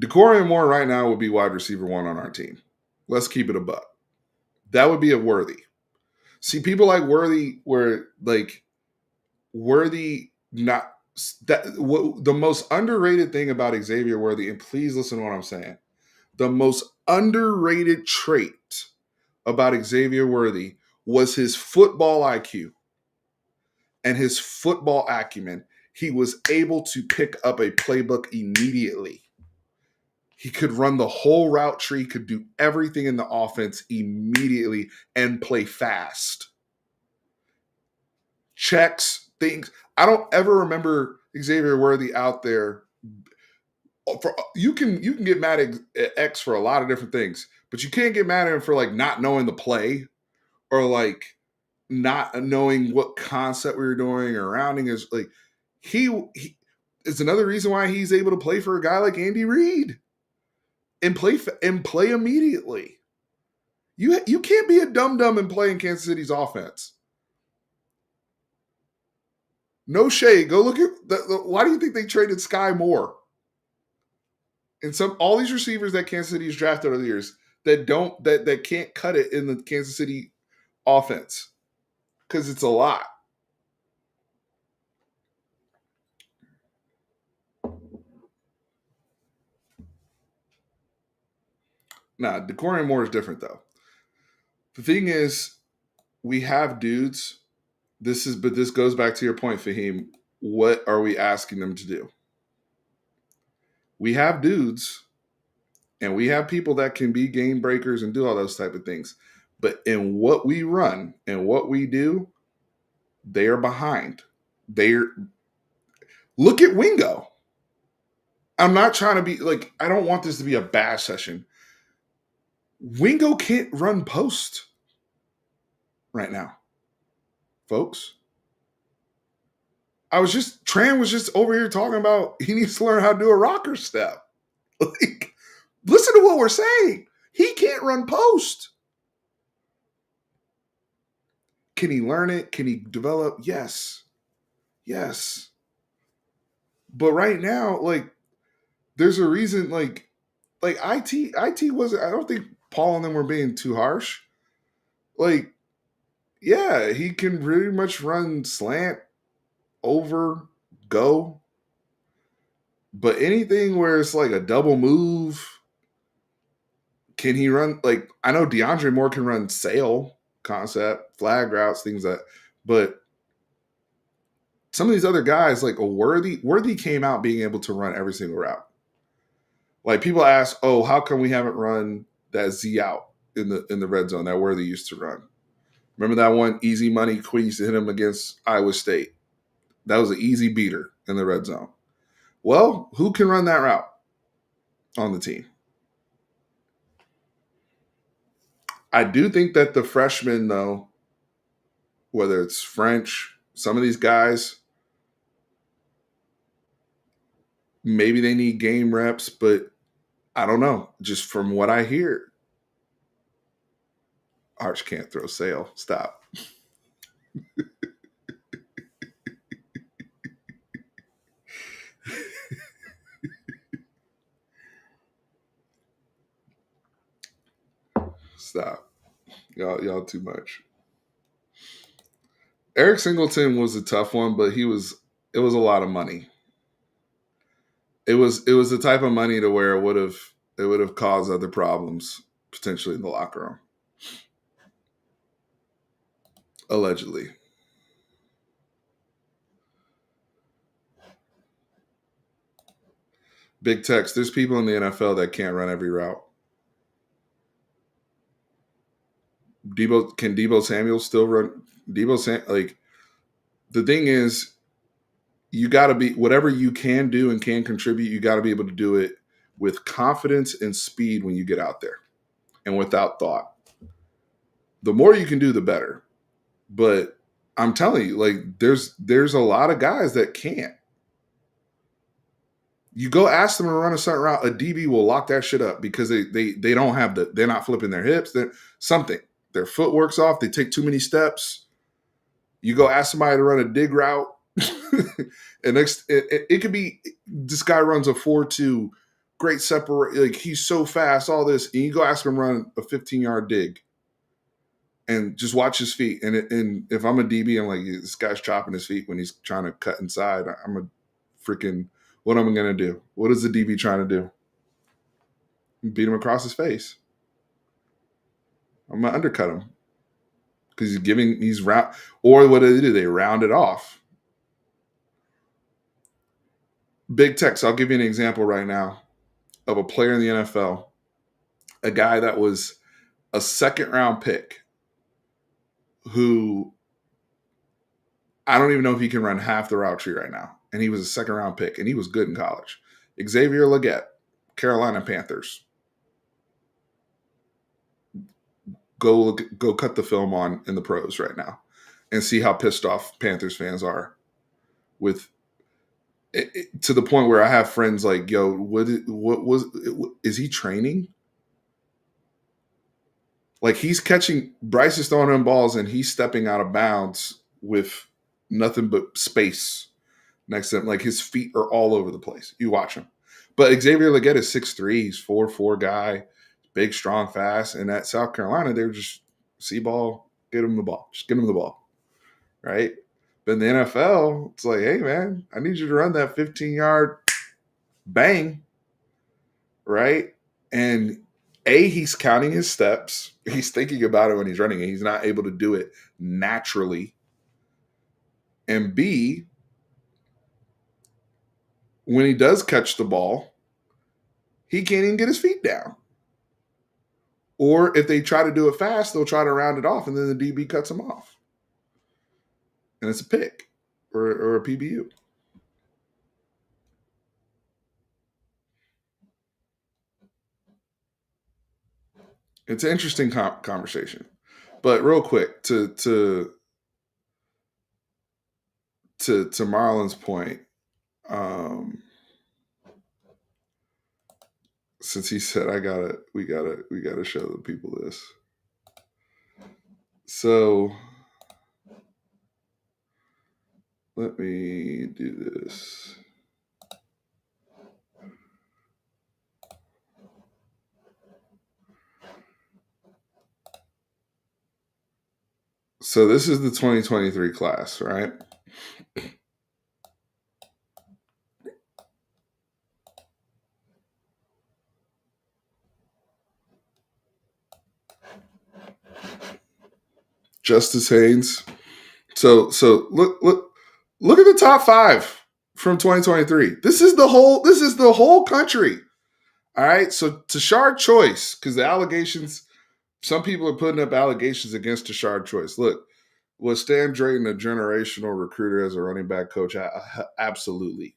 Decorian Moore right now would be wide receiver one on our team. Let's keep it a buck. That would be a Worthy. See, people like Worthy were like Worthy not that what, the most underrated thing about Xavier Worthy, and please listen to what I'm saying. The most underrated trait about Xavier Worthy was his football IQ and his football acumen. He was able to pick up a playbook immediately. He could run the whole route tree, could do everything in the offense immediately and play fast. Checks, things. I don't ever remember Xavier Worthy out there. You can get mad at X for a lot of different things, but you can't get mad at him for like not knowing the play or like not knowing what concept we were doing or rounding is like he it's another reason why he's able to play for a guy like Andy Reid and play immediately. You can't be a dum dum and play in Kansas City's offense. No shade. Go look at why do you think they traded Sky Moore and all these receivers that Kansas City has drafted over the years that can't cut it in the Kansas City offense because it's a lot. Nah, Decorian Moore is different though. The thing is, we have dudes this goes back to your point, Fahim. What are we asking them to do? We have dudes and we have people that can be game breakers and do all those type of things. But in what we run and what we do, they are behind. They're look at Wingo. I'm not trying to be like, I don't want this to be a bash session. Wingo can't run post right now, folks. Tran was just over here talking about he needs to learn how to do a rocker step. Like, listen to what we're saying. He can't run post. Can he learn it? Can he develop? Yes. Yes. But right now, like, there's a reason, like IT wasn't, I don't think Paul and them were being too harsh. Like, yeah, he can pretty much run slant, over, go. But anything where it's like a double move, can he run? Like, I know DeAndre Moore can run sail concept, flag routes, things like that. But some of these other guys, like a Worthy came out being able to run every single route. Like, people ask, oh, how come we haven't run that Z out in the red zone that Worthy used to run? Remember that one easy money Queen used to hit him against Iowa State? That was an easy beater in the red zone. Well, who can run that route on the team? I do think that the freshmen, though, whether it's French, some of these guys, maybe they need game reps, but I don't know. Just from what I hear, Arch can't throw sail. Stop. Stop. Y'all too much. Eric Singleton was a tough one, but it was a lot of money. It was the type of money to where it would have caused other problems potentially in the locker room. Allegedly. Big text. There's people in the NFL that can't run every route. Debo Samuel still run? Like, the thing is, you got to be whatever you can do and can contribute. You got to be able to do it with confidence and speed when you get out there, and without thought. The more you can do, the better. But I'm telling you, like, there's a lot of guys that can't. You go ask them to run a certain route, a DB will lock that shit up because they don't have they're not flipping their hips. They're something. Their footwork's off. They take too many steps. You go ask somebody to run a dig route, and it could be this guy runs a 4-2, great separate, like he's so fast, all this, and you go ask him to run a 15-yard dig, and just watch his feet. And if I'm a DB, I'm like, this guy's chopping his feet when he's trying to cut inside. I'm a freaking, what am I gonna do? What is the DB trying to do? Beat him across his face. I'm gonna undercut him. Because he's round, or what do they do? They round it off. Big Tex, I'll give you an example right now of a player in the NFL, a guy that was a second round pick who I don't even know if he can run half the route tree right now. And he was a second round pick and he was good in college. Xavier Legette, Carolina Panthers. Go cut the film on in the pros right now and see how pissed off Panthers fans are with to the point where I have friends like, yo, is he training? Like, he's catching, Bryce is throwing him balls and he's stepping out of bounds with nothing but space next to him. Like, his feet are all over the place. You watch him. But Xavier Legette is 6'3", he's 4'4" guy, big, strong, fast. And at South Carolina, they were just see ball, get him the ball. Just get him the ball. Right? But in the NFL, it's like, hey, man, I need you to run that 15-yard bang. Right? And he's counting his steps. He's thinking about it when he's running, and he's not able to do it naturally. And B, when he does catch the ball, he can't even get his feet down. Or if they try to do it fast, they'll try to round it off, and then the DB cuts him off. And it's a pick or a PBU. It's an interesting conversation. But real quick, to Marlon's point, um, since he said we gotta show the people this. So let me do this. So this is the 2023 class, right? Justice Haynes. So look at the top 5 from 2023. This is the whole country. All right. So Tashard Choice, because the allegations, some people are putting up allegations against Tashard Choice. Look, was Stan Drayton a generational recruiter as a running back coach? Absolutely.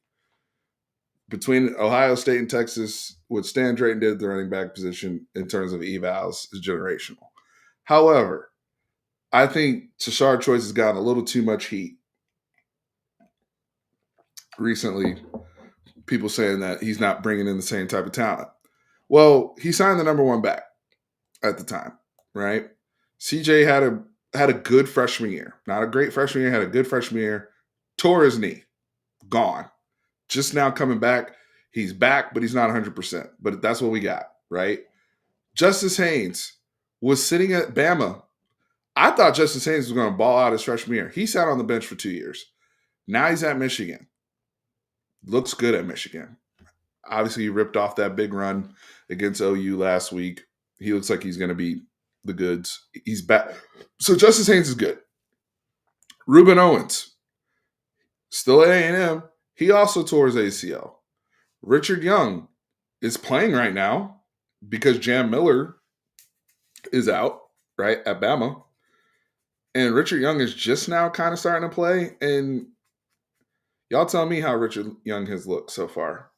Between Ohio State and Texas, what Stan Drayton did at the running back position in terms of evals is generational. However, I think Tashard Choice has gotten a little too much heat recently. People saying that he's not bringing in the same type of talent. Well, he signed the number one back at the time, right? CJ had a good freshman year, not a great freshman year, had a good freshman year. Tore his knee, gone. Just now coming back. He's back, but he's not 100%. But that's what we got, right? Justice Haynes was sitting at Bama. I thought Justice Haynes was going to ball out his freshman year. He sat on the bench for 2 years. Now he's at Michigan. Looks good at Michigan. Obviously, he ripped off that big run against OU last week. He looks like he's going to be the goods. He's back. So Justice Haynes is good. Reuben Owens, still at A&M. He also tore his ACL. Richard Young is playing right now because Jam Miller is out, right, at Bama. And Richard Young is just now kind of starting to play. And y'all tell me how Richard Young has looked so far.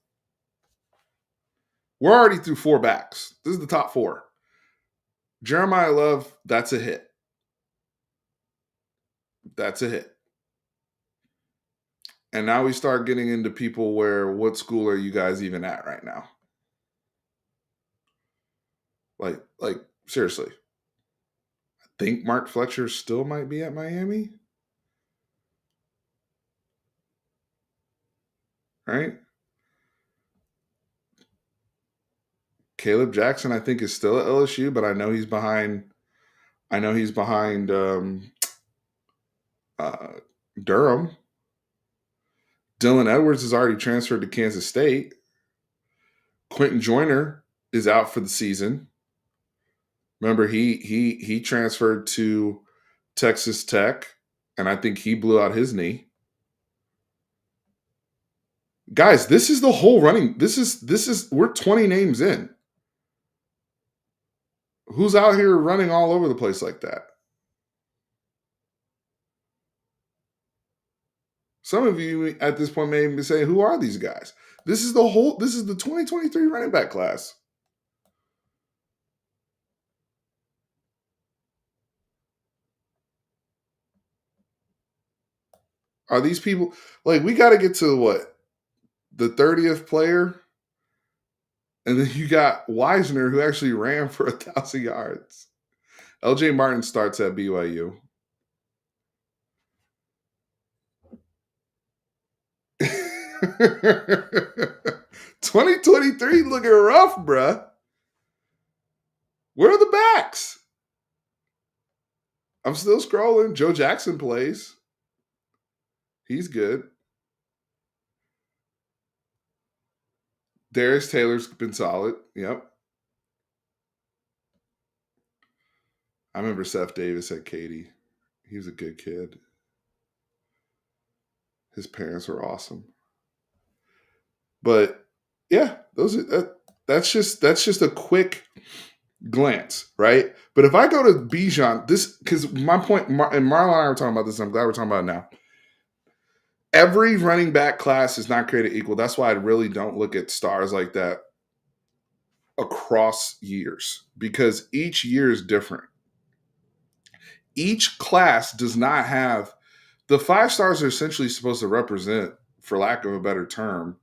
We're already through 4 backs. This is the top 4. Jeremiah Love, that's a hit. That's a hit. And now we start getting into people where what school are you guys even at right now? Like seriously. I think Mark Fletcher still might be at Miami. Right? Caleb Jackson, I think, is still at LSU, but I know he's behind. I know he's behind uh, Durham. Dylan Edwards is already transferred to Kansas State. Quentin Joyner is out for the season. Remember, he transferred to Texas Tech, and I think he blew out his knee. Guys, this is the whole running. This is we're 20 names in. Who's out here running all over the place like that? Some of you at this point may be saying, who are these guys? This is the 2023 running back class. Are these people like we got to get to what? The 30th player? And then you got Wisner who actually ran for 1,000 yards. LJ Martin starts at BYU. 2023 looking rough, bruh. Where are the backs? I'm still scrolling. Joe Jackson plays. He's good. Darius Taylor's been solid. Yep. I remember Seth Davis at Katy. He was a good kid. His parents were awesome. But yeah, that's just a quick glance, right? But if I go to Bijan, this because my point, and Marlon and I were talking about this. I'm glad we're talking about it now. Every running back class is not created equal. That's why I really don't look at stars like that across years because each year is different. Each class does not have the five stars are essentially supposed to represent, for lack of a better term,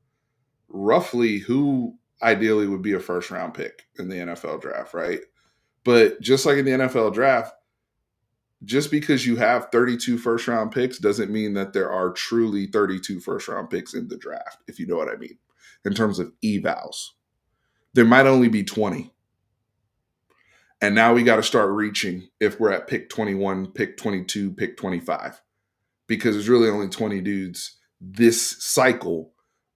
roughly who ideally would be a first round pick in the NFL draft, right? But just like in the NFL draft, just because you have 32 first round picks doesn't mean that there are truly 32 first round picks in the draft, if you know what I mean, in terms of evals. There might only be 20. And now we got to start reaching if we're at pick 21, pick 22, pick 25, because there's really only 20 dudes this cycle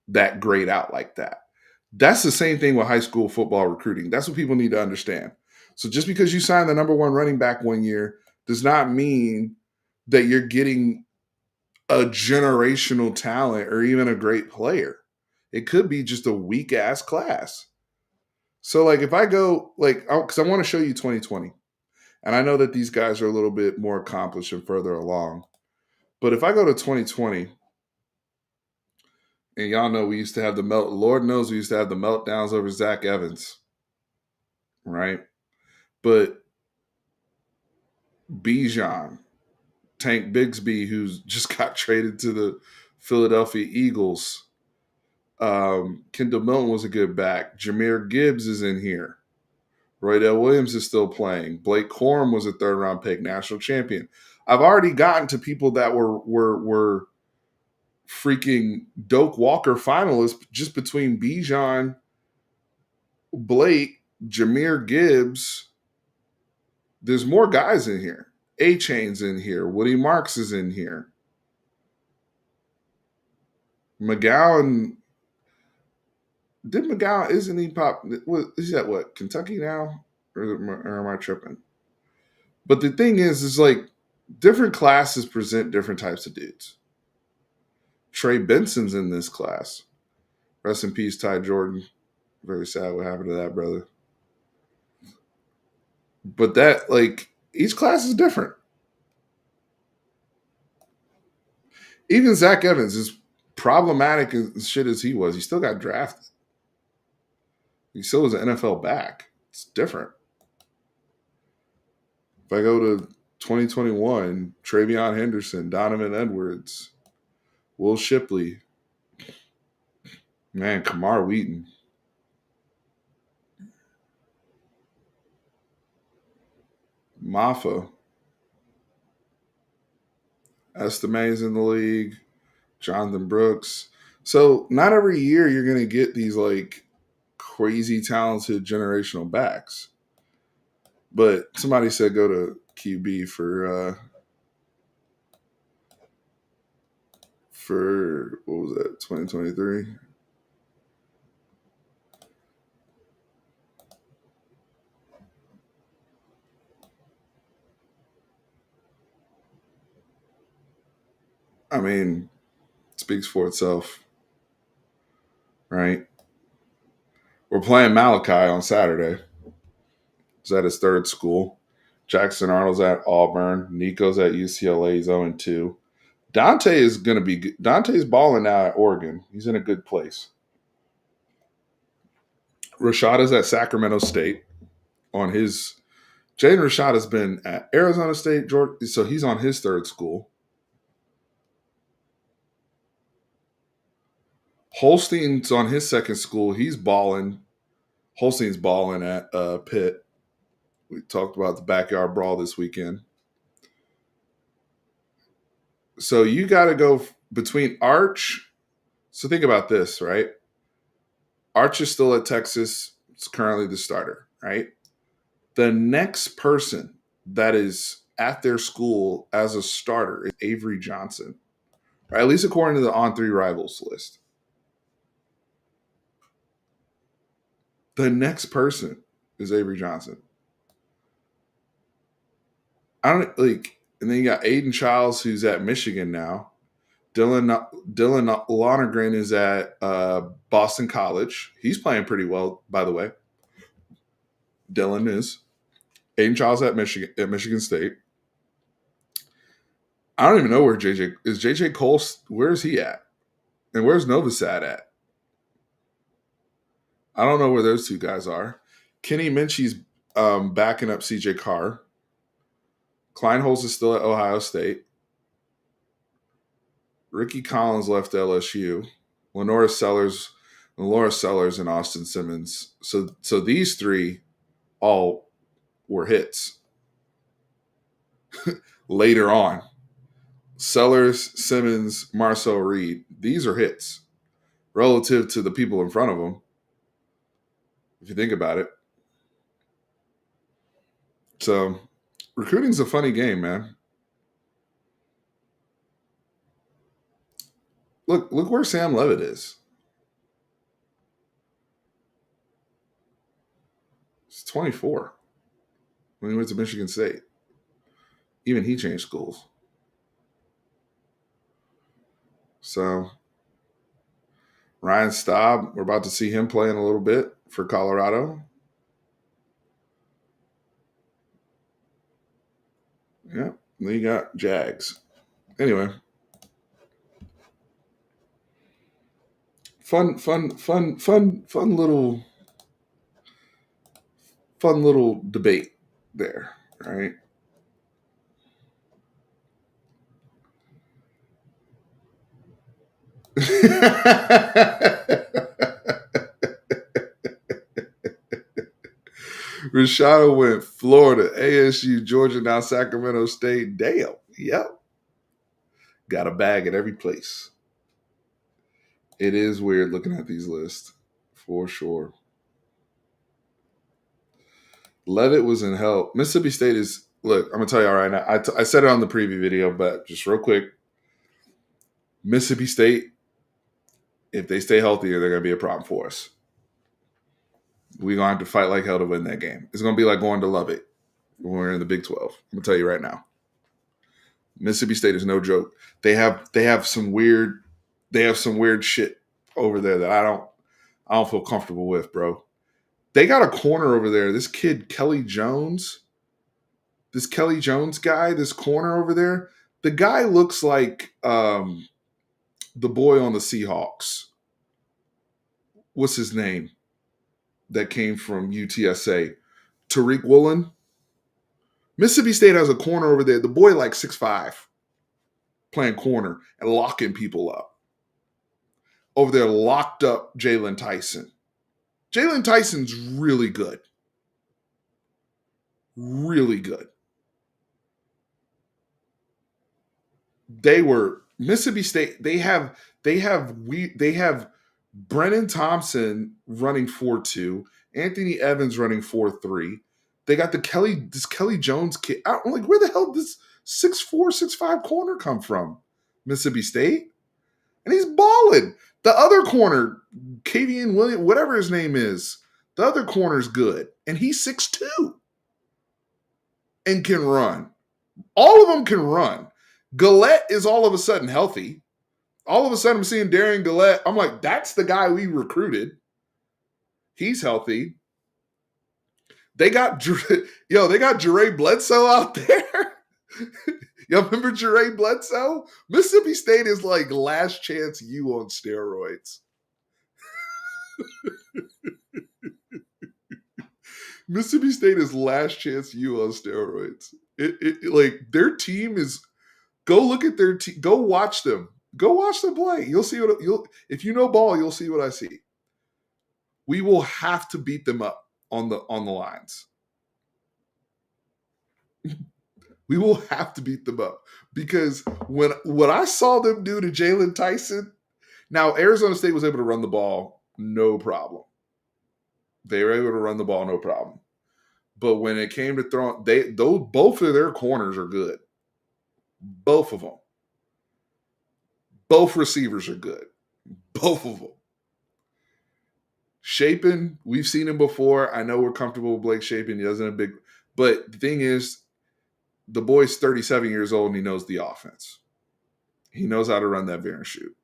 that grade out like that. That's the same thing with high school football recruiting. That's what people need to understand. So just because you sign the number one running back one year does not mean that you're getting a generational talent or even a great player. It could be just a weak ass class. So like if I go like because I want to show you 2020, and I know that these guys are a little bit more accomplished and further along. But if I go to 2020, and y'all know we used to have the melt. Lord knows we used to have the meltdowns over Zach Evans, right? But Bijan, Tank Bigsby, who's just got traded to the Philadelphia Eagles. Kendall Milton was a good back. Jahmyr Gibbs is in here. Roydell Williams is still playing. Blake Corum was a third round pick, national champion. I've already gotten to people that were freaking Doak Walker finalists just between Bijan, Blake, Jahmyr Gibbs. There's more guys in here. A-Chain's in here. Woody Marks is in here. McGowan, isn't he pop? Is that what, Kentucky now? Or am I tripping? But the thing is like different classes present different types of dudes. Trey Benson's in this class. Rest in peace, Ty Jordan. Very sad what happened to that brother. But that, like, each class is different. Even Zach Evans, is problematic as shit as he was, he still got drafted. He still was an NFL back. It's different. If I go to 2021, Travion Henderson, Donovan Edwards, Will Shipley, man, Kamar Wheaton, Mafa, Estime's in the league, Jonathan Brooks. So not every year you're going to get these like crazy talented generational backs. But somebody said go to QB for what was that, 2023? I mean, it speaks for itself, right? We're playing Malachi on Saturday. He's at his third school. Jackson Arnold's at Auburn. Nico's at UCLA. He's 0-2. Dante is going to be good. Dante's balling now at Oregon. He's in a good place. Rashada's at Sacramento State on his. Jaden Rashad has been at Arizona State, Georgia, so he's on his third school. Holstein's on his second school. He's balling. Holstein's balling at Pitt. We talked about the backyard brawl this weekend. So you got to go between Arch. So think about this, right? Arch is still at Texas. It's currently the starter, right? The next person that is at their school as a starter is Avery Johnson, right? At least according to the On Three Rivals list. The next person is Avery Johnson. I don't like, and then you got Aiden Childs, who's at Michigan now. Dylan Lonergan is at Boston College. He's playing pretty well, by the way. Dylan is. Aiden Childs at Michigan State. I don't even know where JJ is. JJ Cole, where is he at? And where's Novosad at? I don't know where those two guys are. Kenny Minchie's backing up CJ Carr. Kleinholz is still at Ohio State. Ricky Collins left LSU. Lenora Sellers, and Austin Simmons. So these three all were hits. Later on, Sellers, Simmons, Marcel Reed, these are hits relative to the people in front of them, if you think about it. So recruiting's a funny game, man. Look where Sam Levitt is. He's 24 when he went to Michigan State. Even he changed schools. So Ryan Staub, we're about to see him playing a little bit for Colorado. Yeah, then you got Jags. Anyway, fun little debate there, right? Rashada went Florida, ASU, Georgia, now Sacramento State. Damn. Yep. Got a bag at every place. It is weird looking at these lists, for sure. Levitt was in hell. Mississippi State is, look, I'm going to tell you all right now. I said it on the preview video, but just real quick. Mississippi State, if they stay healthier, they're going to be a problem for us. We're going to have to fight like hell to win that game. It's going to be like going to Lubbock when we're in the Big 12. I'm going to tell you right now. Mississippi State is no joke. They have some weird shit over there that I don't feel comfortable with, bro. They got a corner over there. This kid Kelly Jones, this corner over there. The guy looks like the boy on the Seahawks. What's his name? That came from UTSA, Tariq Woolen. Mississippi State has a corner over there. The boy like 6'5", playing corner and locking people up. Over there, locked up Jalen Tyson. Jalen Tyson's really good. Really good. They were Mississippi State. They have Brennan Thompson running 4.2, Anthony Evans running 4.3. They got this Kelly Jones kid. I'm like, where the hell did this 6'4", 6'5" corner come from? Mississippi State? And he's balling. The other corner, Kavian Williams, whatever his name is, the other corner's good. And he's 6'2" and can run. All of them can run. Gillette is all of a sudden healthy. All of a sudden I'm seeing Darian Gillette. I'm like, that's the guy we recruited. He's healthy. They got Jure Bledsoe out there. Y'all remember Jure Bledsoe? Mississippi State is like last chance you on steroids. Mississippi State is last chance you on steroids. Like their team is. Go look at their team. Go watch them. Go watch them play. You'll see if you know ball, you'll see what I see. We will have to beat them up on the lines. We will have to beat them up because what I saw them do to Jalen Tyson. Now Arizona State was able to run the ball, no problem. They were able to run the ball, no problem. But when it came to throwing, both of their corners are good. Both of them. Both receivers are good. Both of them. Shapen, we've seen him before. I know we're comfortable with Blake Shapen. He doesn't have big. But the thing is, the boy's 37 years old and he knows the offense. He knows how to run that veer and shoot.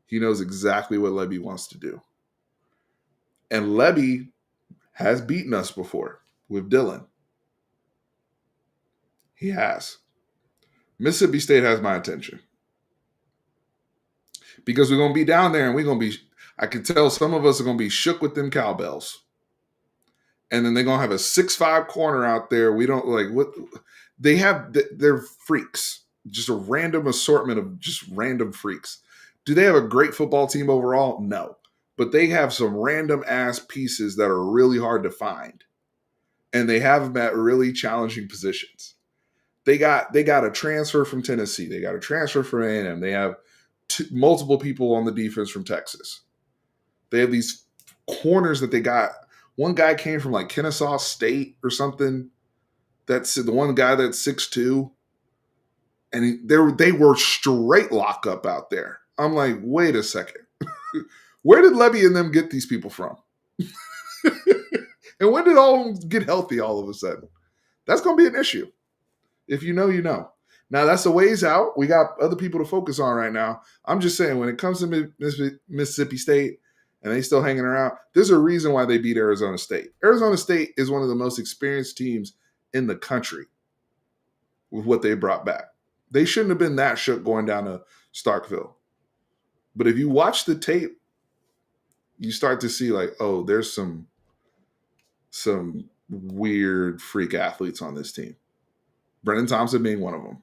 He knows exactly what Levy wants to do. And Levy has beaten us before with Dylan. He has. Mississippi State has my attention because we're going to be down there and we're going to be, I can tell some of us are going to be shook with them cowbells. And then they're going to have a 6'5" corner out there. We don't like what they have. They're freaks, just a random assortment of just random freaks. Do they have a great football team overall? No. But they have some random ass pieces that are really hard to find. And they have them at really challenging positions. They got a transfer from Tennessee. They got a transfer from A&M. They have multiple people on the defense from Texas. They have these corners that they got. One guy came from like Kennesaw State or something. That's the one guy that's 6'2", and they were straight lockup out there. I'm like, wait a second, where did Levy and them get these people from? And when did all of them get healthy all of a sudden? That's going to be an issue. If you know, you know. Now, that's a ways out. We got other people to focus on right now. I'm just saying, when it comes to Mississippi State and they still hanging around, there's a reason why they beat Arizona State. Arizona State is one of the most experienced teams in the country with what they brought back. They shouldn't have been that shook going down to Starkville. But if you watch the tape, you start to see like, oh, there's some weird freak athletes on this team. Brennan Thompson being one of them.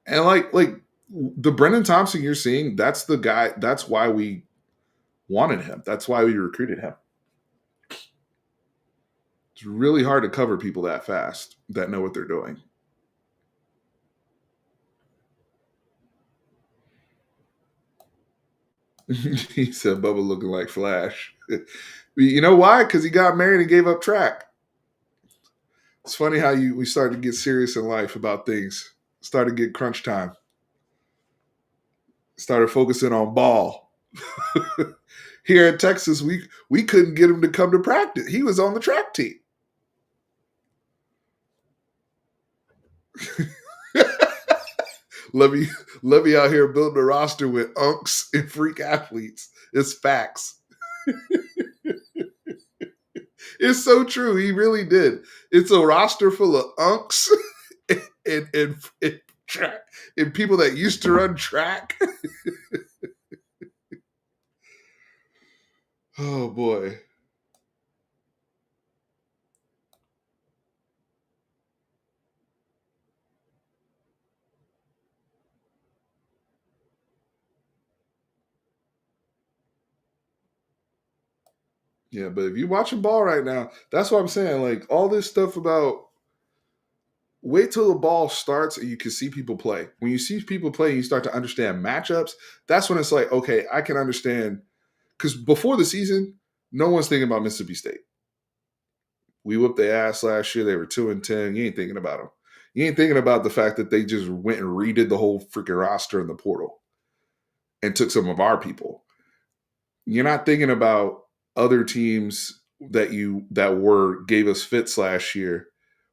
And like the Brennan Thompson you're seeing, that's the guy. That's why we wanted him. That's why we recruited him. It's really hard to cover people that fast that know what they're doing. He said Bubba looking like Flash. You know why? Because he got married and gave up track. It's funny how we started to get serious in life about things. Started to get crunch time. Started focusing on ball. Here in Texas, we couldn't get him to come to practice. He was on the track team. Levy out here building a roster with unks and freak athletes. It's facts. It's so true. He really did. It's a roster full of unks and track and people that used to run track. Oh boy. Yeah, but if you're watching ball right now, that's what I'm saying. Like all this stuff about wait till the ball starts and you can see people play. When you see people play, you start to understand matchups. That's when it's like, okay, I can understand. Because before the season, no one's thinking about Mississippi State. We whooped their ass last year. They were 2-10. You ain't thinking about them. You ain't thinking about the fact that they just went and redid the whole freaking roster in the portal and took some of our people. You're not thinking about other teams that gave us fits last year,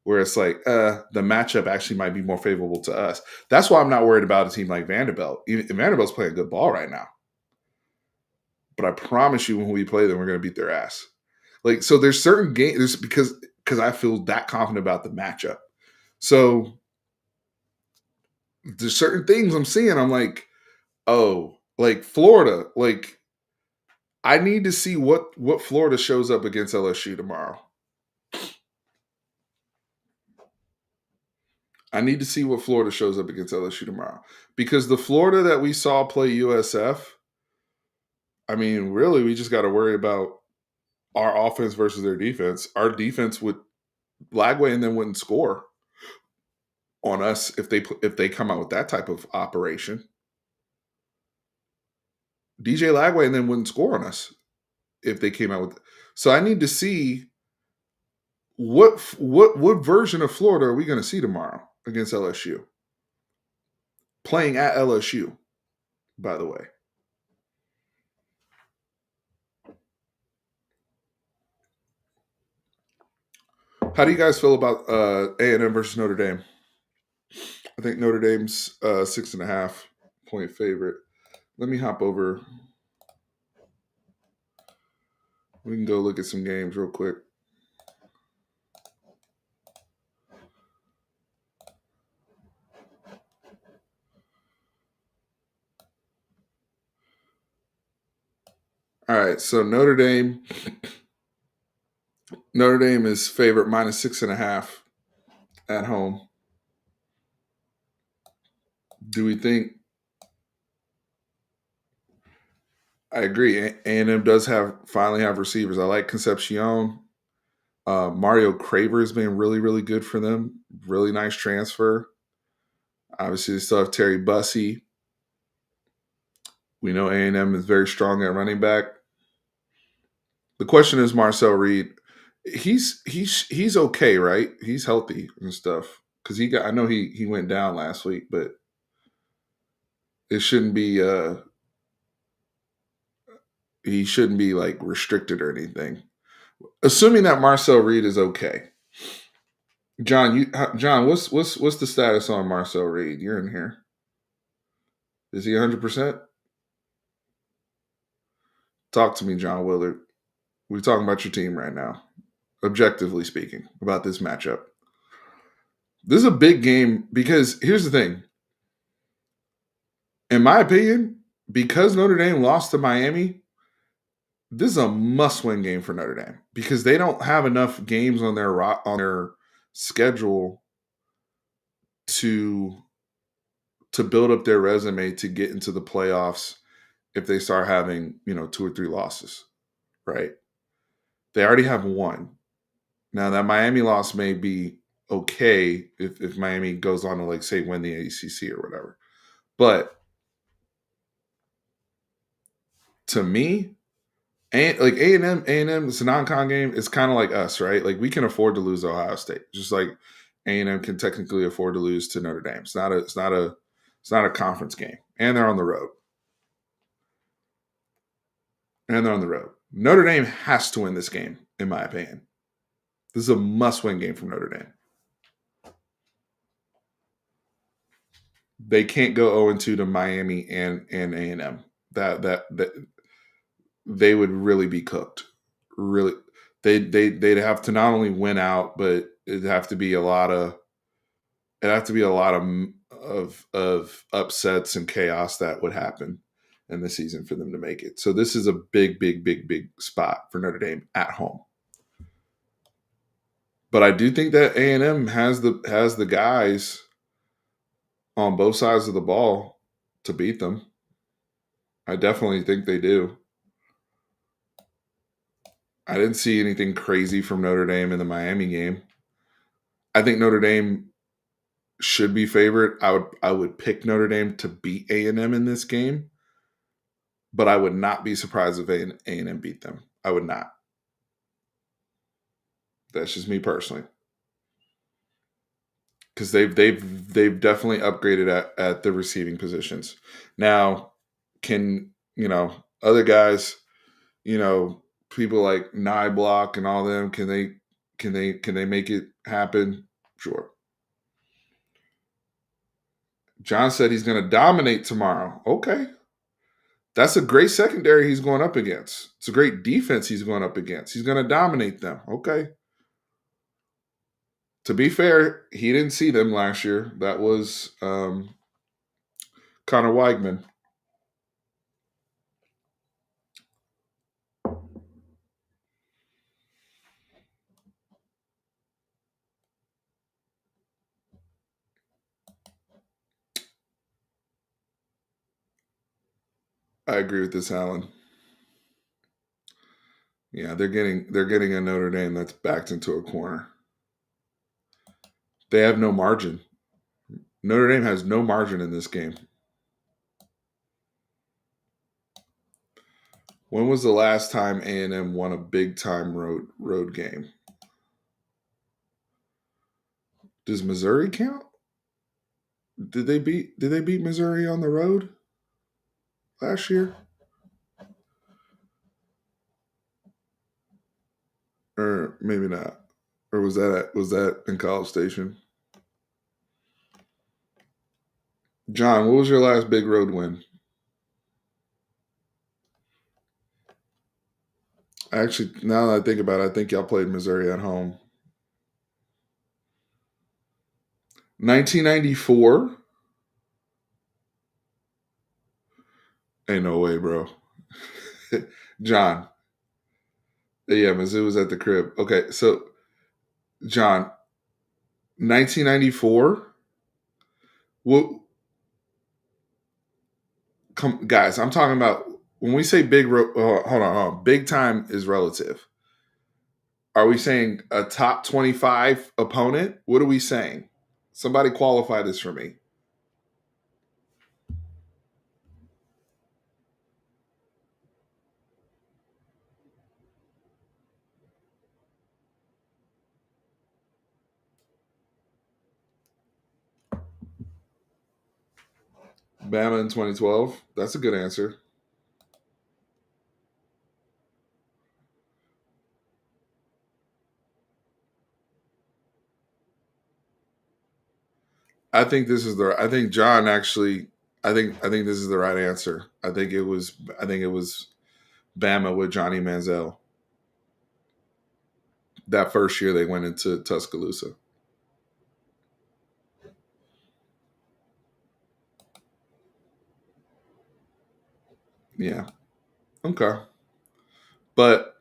where it's like the matchup actually might be more favorable to us. That's why I'm not worried about a team like Vanderbilt. Vanderbilt's playing good ball right now, but I promise you, when we play them, we're going to beat their ass. Like so, there's certain games because I feel that confident about the matchup. So there's certain things I'm seeing. I'm like, oh, like Florida, like. I need to see what Florida shows up against LSU tomorrow. I need to see what Florida shows up against LSU tomorrow. Because the Florida that we saw play USF, I mean, really, we just got to worry about our offense versus their defense. Our defense would Lagway and then wouldn't score on us if they come out with that type of operation. DJ Lagway and then wouldn't score on us if they came out with. So I need to see what version of Florida are we going to see tomorrow against LSU? Playing at LSU, by the way. How do you guys feel about A&M versus Notre Dame? I think Notre Dame's 6.5 point favorite. Let me hop over. We can go look at some games real quick. All right, so Notre Dame is favorite -6.5 at home. Do we think? I agree. A&M does finally have receivers. I like Concepcion. Mario Craver has been really, really good for them. Really nice transfer. Obviously, they still have Terry Bussey. We know A&M is very strong at running back. The question is Marcel Reed. He's okay, right? He's healthy and stuff. Because I know he went down last week, but it shouldn't be he shouldn't be like restricted or anything. Assuming that Marcel Reed is okay. John, what's the status on Marcel Reed? You're in here. Is he 100%? Talk to me, John Willard. We're talking about your team right now, objectively speaking, about this matchup. This is a big game because here's the thing. In my opinion, because Notre Dame lost to Miami, this is a must-win game for Notre Dame because they don't have enough games on their schedule to build up their resume to get into the playoffs if they start having 2 or 3 losses, right? They already have one. Now that Miami loss may be okay if Miami goes on to like say win the ACC or whatever, but to me, and like A&M, it's a non-con game. It's kind of like us, right? Like we can afford to lose to Ohio State, just like A&M can technically afford to lose to Notre Dame. It's not a conference game, and they're on the road. Notre Dame has to win this game, in my opinion. This is a must-win game from Notre Dame. They can't go 0-2 to Miami and A&M. That they would really be cooked. Really, they'd have to not only win out, but it'd have to be a lot of upsets and chaos that would happen in the season for them to make it. So this is a big, big, big, big spot for Notre Dame at home. But I do think that A&M has the guys on both sides of the ball to beat them. I definitely think they do. I didn't see anything crazy from Notre Dame in the Miami game. I think Notre Dame should be favorite. I would pick Notre Dame to beat A&M in this game, but I would not be surprised if A&M beat them. I would not. That's just me personally. Because they've definitely upgraded at the receiving positions. Now, can other guys, people like Nye Block and all them, can they make it happen? Sure. John said he's going to dominate tomorrow. Okay. That's a great secondary he's going up against. It's a great defense he's going up against. He's going to dominate them. Okay. To be fair, he didn't see them last year. That was Connor Weigman. I agree with this, Alan. Yeah, they're getting a Notre Dame that's backed into a corner. They have no margin. Notre Dame has no margin in this game. When was the last time A&M won a big time road game? Does Missouri count? Did they beat Missouri on the road last year? Or maybe not. Or was that in College Station? John, what was your last big road win? Actually, now that I think about it, I think y'all played Missouri at home. 1994? Ain't no way, bro. John. Yeah, Mizzou was at the crib. Okay, so John, 1994. What? Come, guys. I'm talking about when we say big. Hold on. Big time is relative. Are we saying a top 25 opponent? What are we saying? Somebody qualify this for me. Bama in 2012. That's a good answer. I think this is the. I think John actually. I think this is the right answer. I think it was. I think it was Bama with Johnny Manziel. That first year they went into Tuscaloosa. Yeah. Okay. But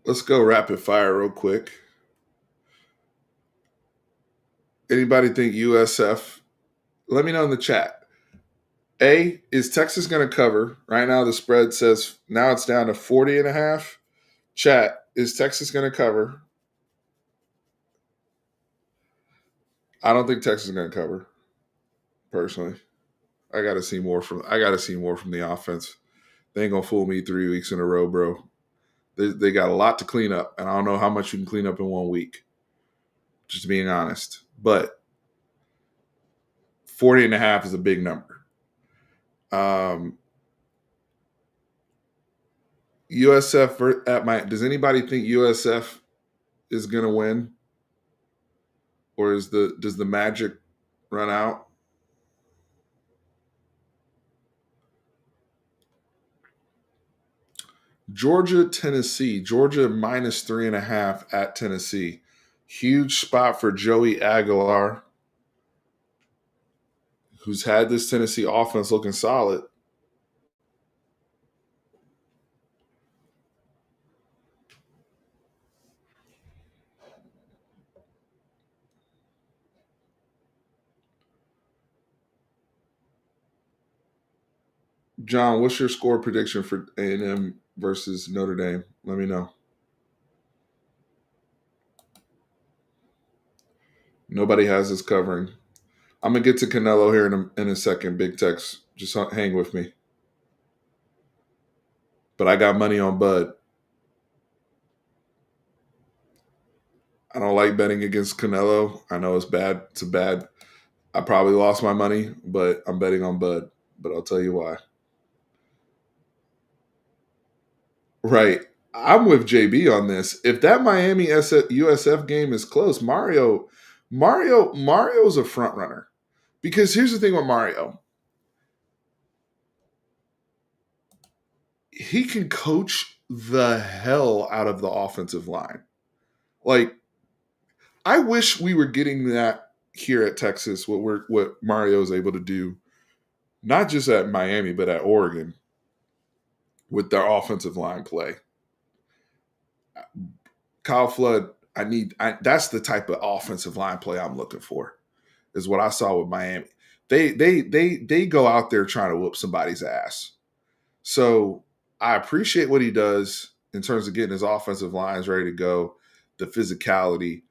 let's go rapid fire real quick. Anybody think USF? Let me know in the chat. A, is Texas going to cover? Right now the spread says now it's down to 40 and a half. Chat, is Texas going to cover? I don't think Texas is going to cover, personally. I got to see more from the offense. They ain't going to fool me 3 weeks in a row, bro. They got a lot to clean up, and I don't know how much you can clean up in 1 week, just being honest. But 40 and a half is a big number. USF at my. Does anybody think USF is going to win, or does the magic run out? Georgia, Tennessee. Georgia minus 3.5 at Tennessee. Huge spot for Joey Aguilar, who's had this Tennessee offense looking solid. John, what's your score prediction for A&M versus Notre Dame? Let me know. Nobody has this covering. I'm gonna get to Canelo here in a second. Big text. Just hang with me. But I got money on Bud. I don't like betting against Canelo. I know it's bad. It's a bad. I probably lost my money, but I'm betting on Bud. But I'll tell you why. Right. I'm with JB on this. If that Miami USF game is close, Mario's a front runner. Because here's the thing with Mario. He can coach the hell out of the offensive line. Like, I wish we were getting that here at Texas, what Mario is able to do, not just at Miami, but at Oregon with their offensive line play. Kyle Flood, that's the type of offensive line play I'm looking for, is what I saw with Miami. They go out there trying to whoop somebody's ass. So I appreciate what he does in terms of getting his offensive lines ready to go, the physicality,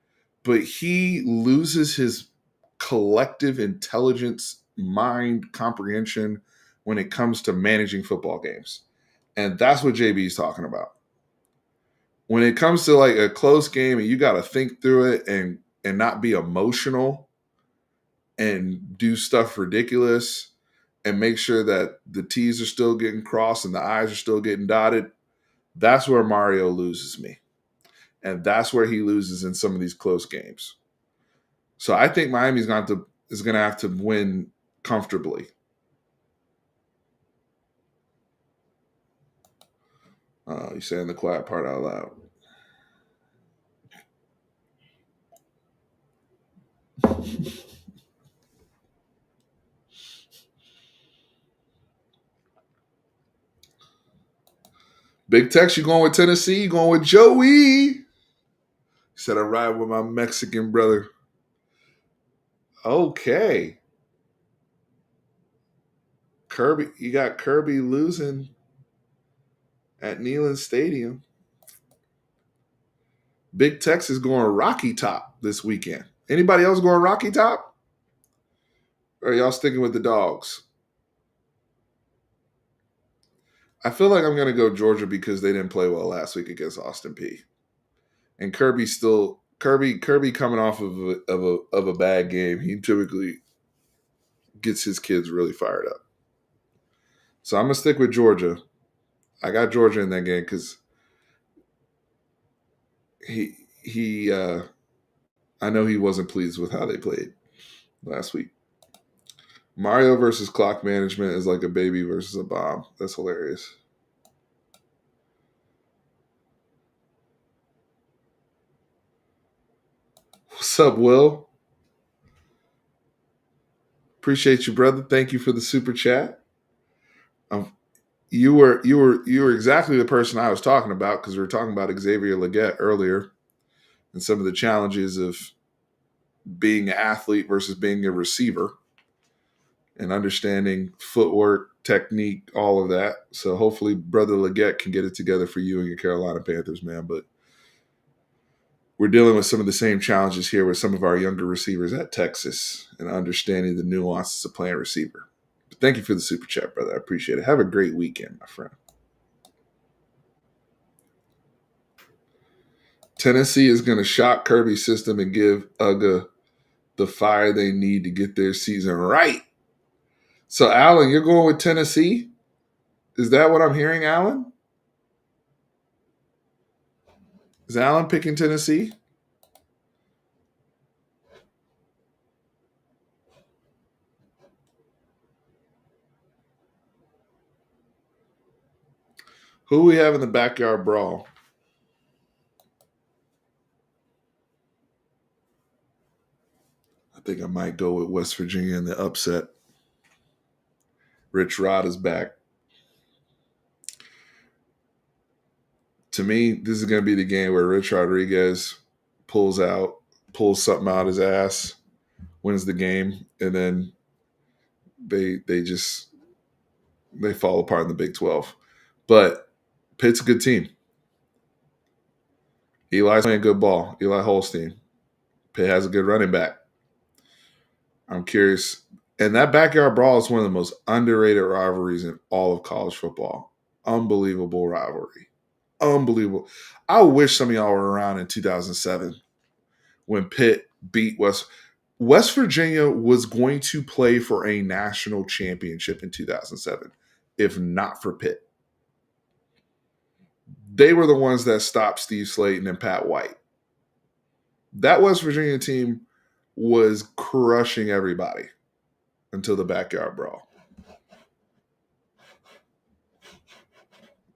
but he loses his collective intelligence, mind comprehension when it comes to managing football games. And that's what JB is talking about. When it comes to like a close game and you got to think through it and not be emotional and do stuff ridiculous and make sure that the T's are still getting crossed and the I's are still getting dotted, that's where Mario loses me. And that's where he loses in some of these close games. So I think Miami's is going to have to win comfortably. You're saying the quiet part out loud. Big Tex, you going with Tennessee? You going with Joey? He said I ride with my Mexican brother. Okay. Kirby, you got Kirby losing at Neyland Stadium. Big Tex is going Rocky Top this weekend. Anybody else going Rocky Top? Or are y'all sticking with the dogs? I feel like I'm going to go Georgia because they didn't play well last week against Austin P. And Kirby coming off of a bad game. He typically gets his kids really fired up. So I'm gonna stick with Georgia. I got Georgia in that game because he I know he wasn't pleased with how they played last week. Mario versus clock management is like a baby versus a bomb. That's hilarious. What's up, Will? Appreciate you, brother. Thank you for the super chat. You were exactly the person I was talking about because we were talking about Xavier Leggett earlier and some of the challenges of being an athlete versus being a receiver and understanding footwork, technique, all of that. So hopefully Brother Leggett can get it together for you and your Carolina Panthers, man. But we're dealing with some of the same challenges here with some of our younger receivers at Texas and understanding the nuances of playing receiver. But thank you for the super chat, brother. I appreciate it. Have a great weekend, my friend. Tennessee is going to shock Kirby's system and give UGA the fire they need to get their season right. So, Alan, you're going with Tennessee? Is that what I'm hearing, Alan? Is Alan picking Tennessee? Who we have in the backyard brawl? I think I might go with West Virginia in the upset. Rich Rod is back. To me, this is going to be the game where Rich Rodriguez pulls something out his ass, wins the game, and then they fall apart in the Big 12. But Pitt's a good team. Eli's playing good ball. Eli Holstein. Pitt has a good running back. I'm curious. And that backyard brawl is one of the most underrated rivalries in all of college football. Unbelievable rivalry. Unbelievable. I wish some of y'all were around in 2007 when Pitt beat West Virginia was going to play for a national championship in 2007, if not for Pitt. They were the ones that stopped Steve Slayton and Pat White. That West Virginia team was crushing everybody until the backyard brawl.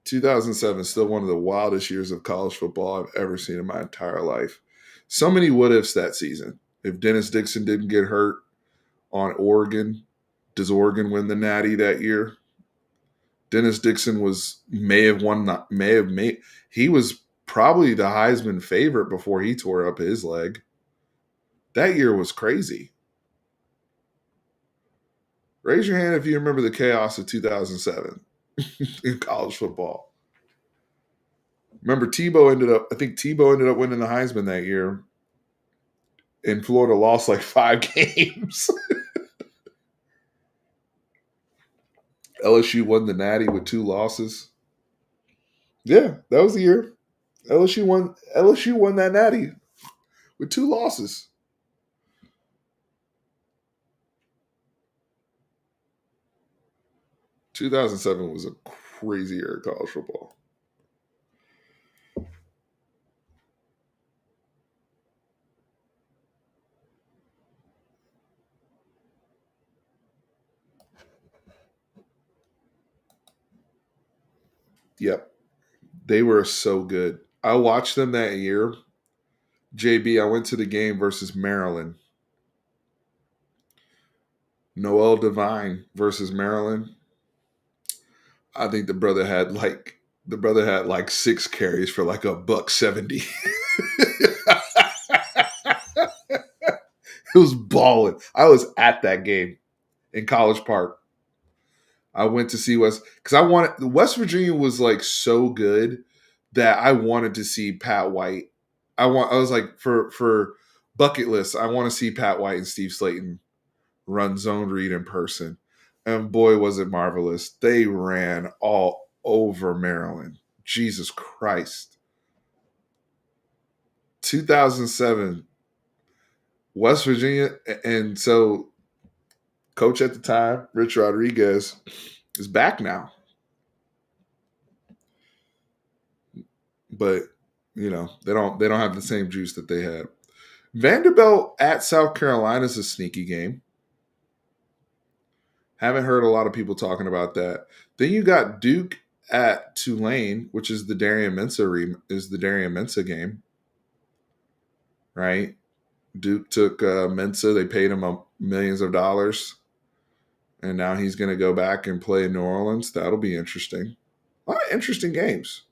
2007 is still one of the wildest years of college football I've ever seen in my entire life. So many what ifs that season. If Dennis Dixon didn't get hurt on Oregon, does Oregon win the Natty that year? Dennis Dixon he was probably the Heisman favorite before he tore up his leg. That year was crazy. Raise your hand if you remember the chaos of 2007 in college football. Remember, I think Tebow ended up winning the Heisman that year, and Florida lost like 5 games. LSU won the Natty with 2 losses. Yeah, that was the year. LSU won that Natty with 2 losses. 2007 was a crazy year of college football. Yep. They were so good. I watched them that year. JB, I went to the game versus Maryland. Noel Devine versus Maryland. I think the brother had like 6 carries for like $170. It was balling. I was at that game in College Park. I went to see because West Virginia was like so good that I wanted to see Pat White. I was like for bucket list. I want to see Pat White and Steve Slayton run zone read in person, and boy was it marvelous. They ran all over Maryland. Jesus Christ. 2007 West Virginia, and so coach at the time, Rich Rodriguez, is back now. But they don't have the same juice that they had. Vanderbilt at South Carolina is a sneaky game. Haven't heard a lot of people talking about that. Then you got Duke at Tulane, which is the Darian Mensa game, right? Duke took Mensa. They paid him millions of dollars, and now he's going to go back and play in New Orleans. That'll be interesting. A lot of interesting games.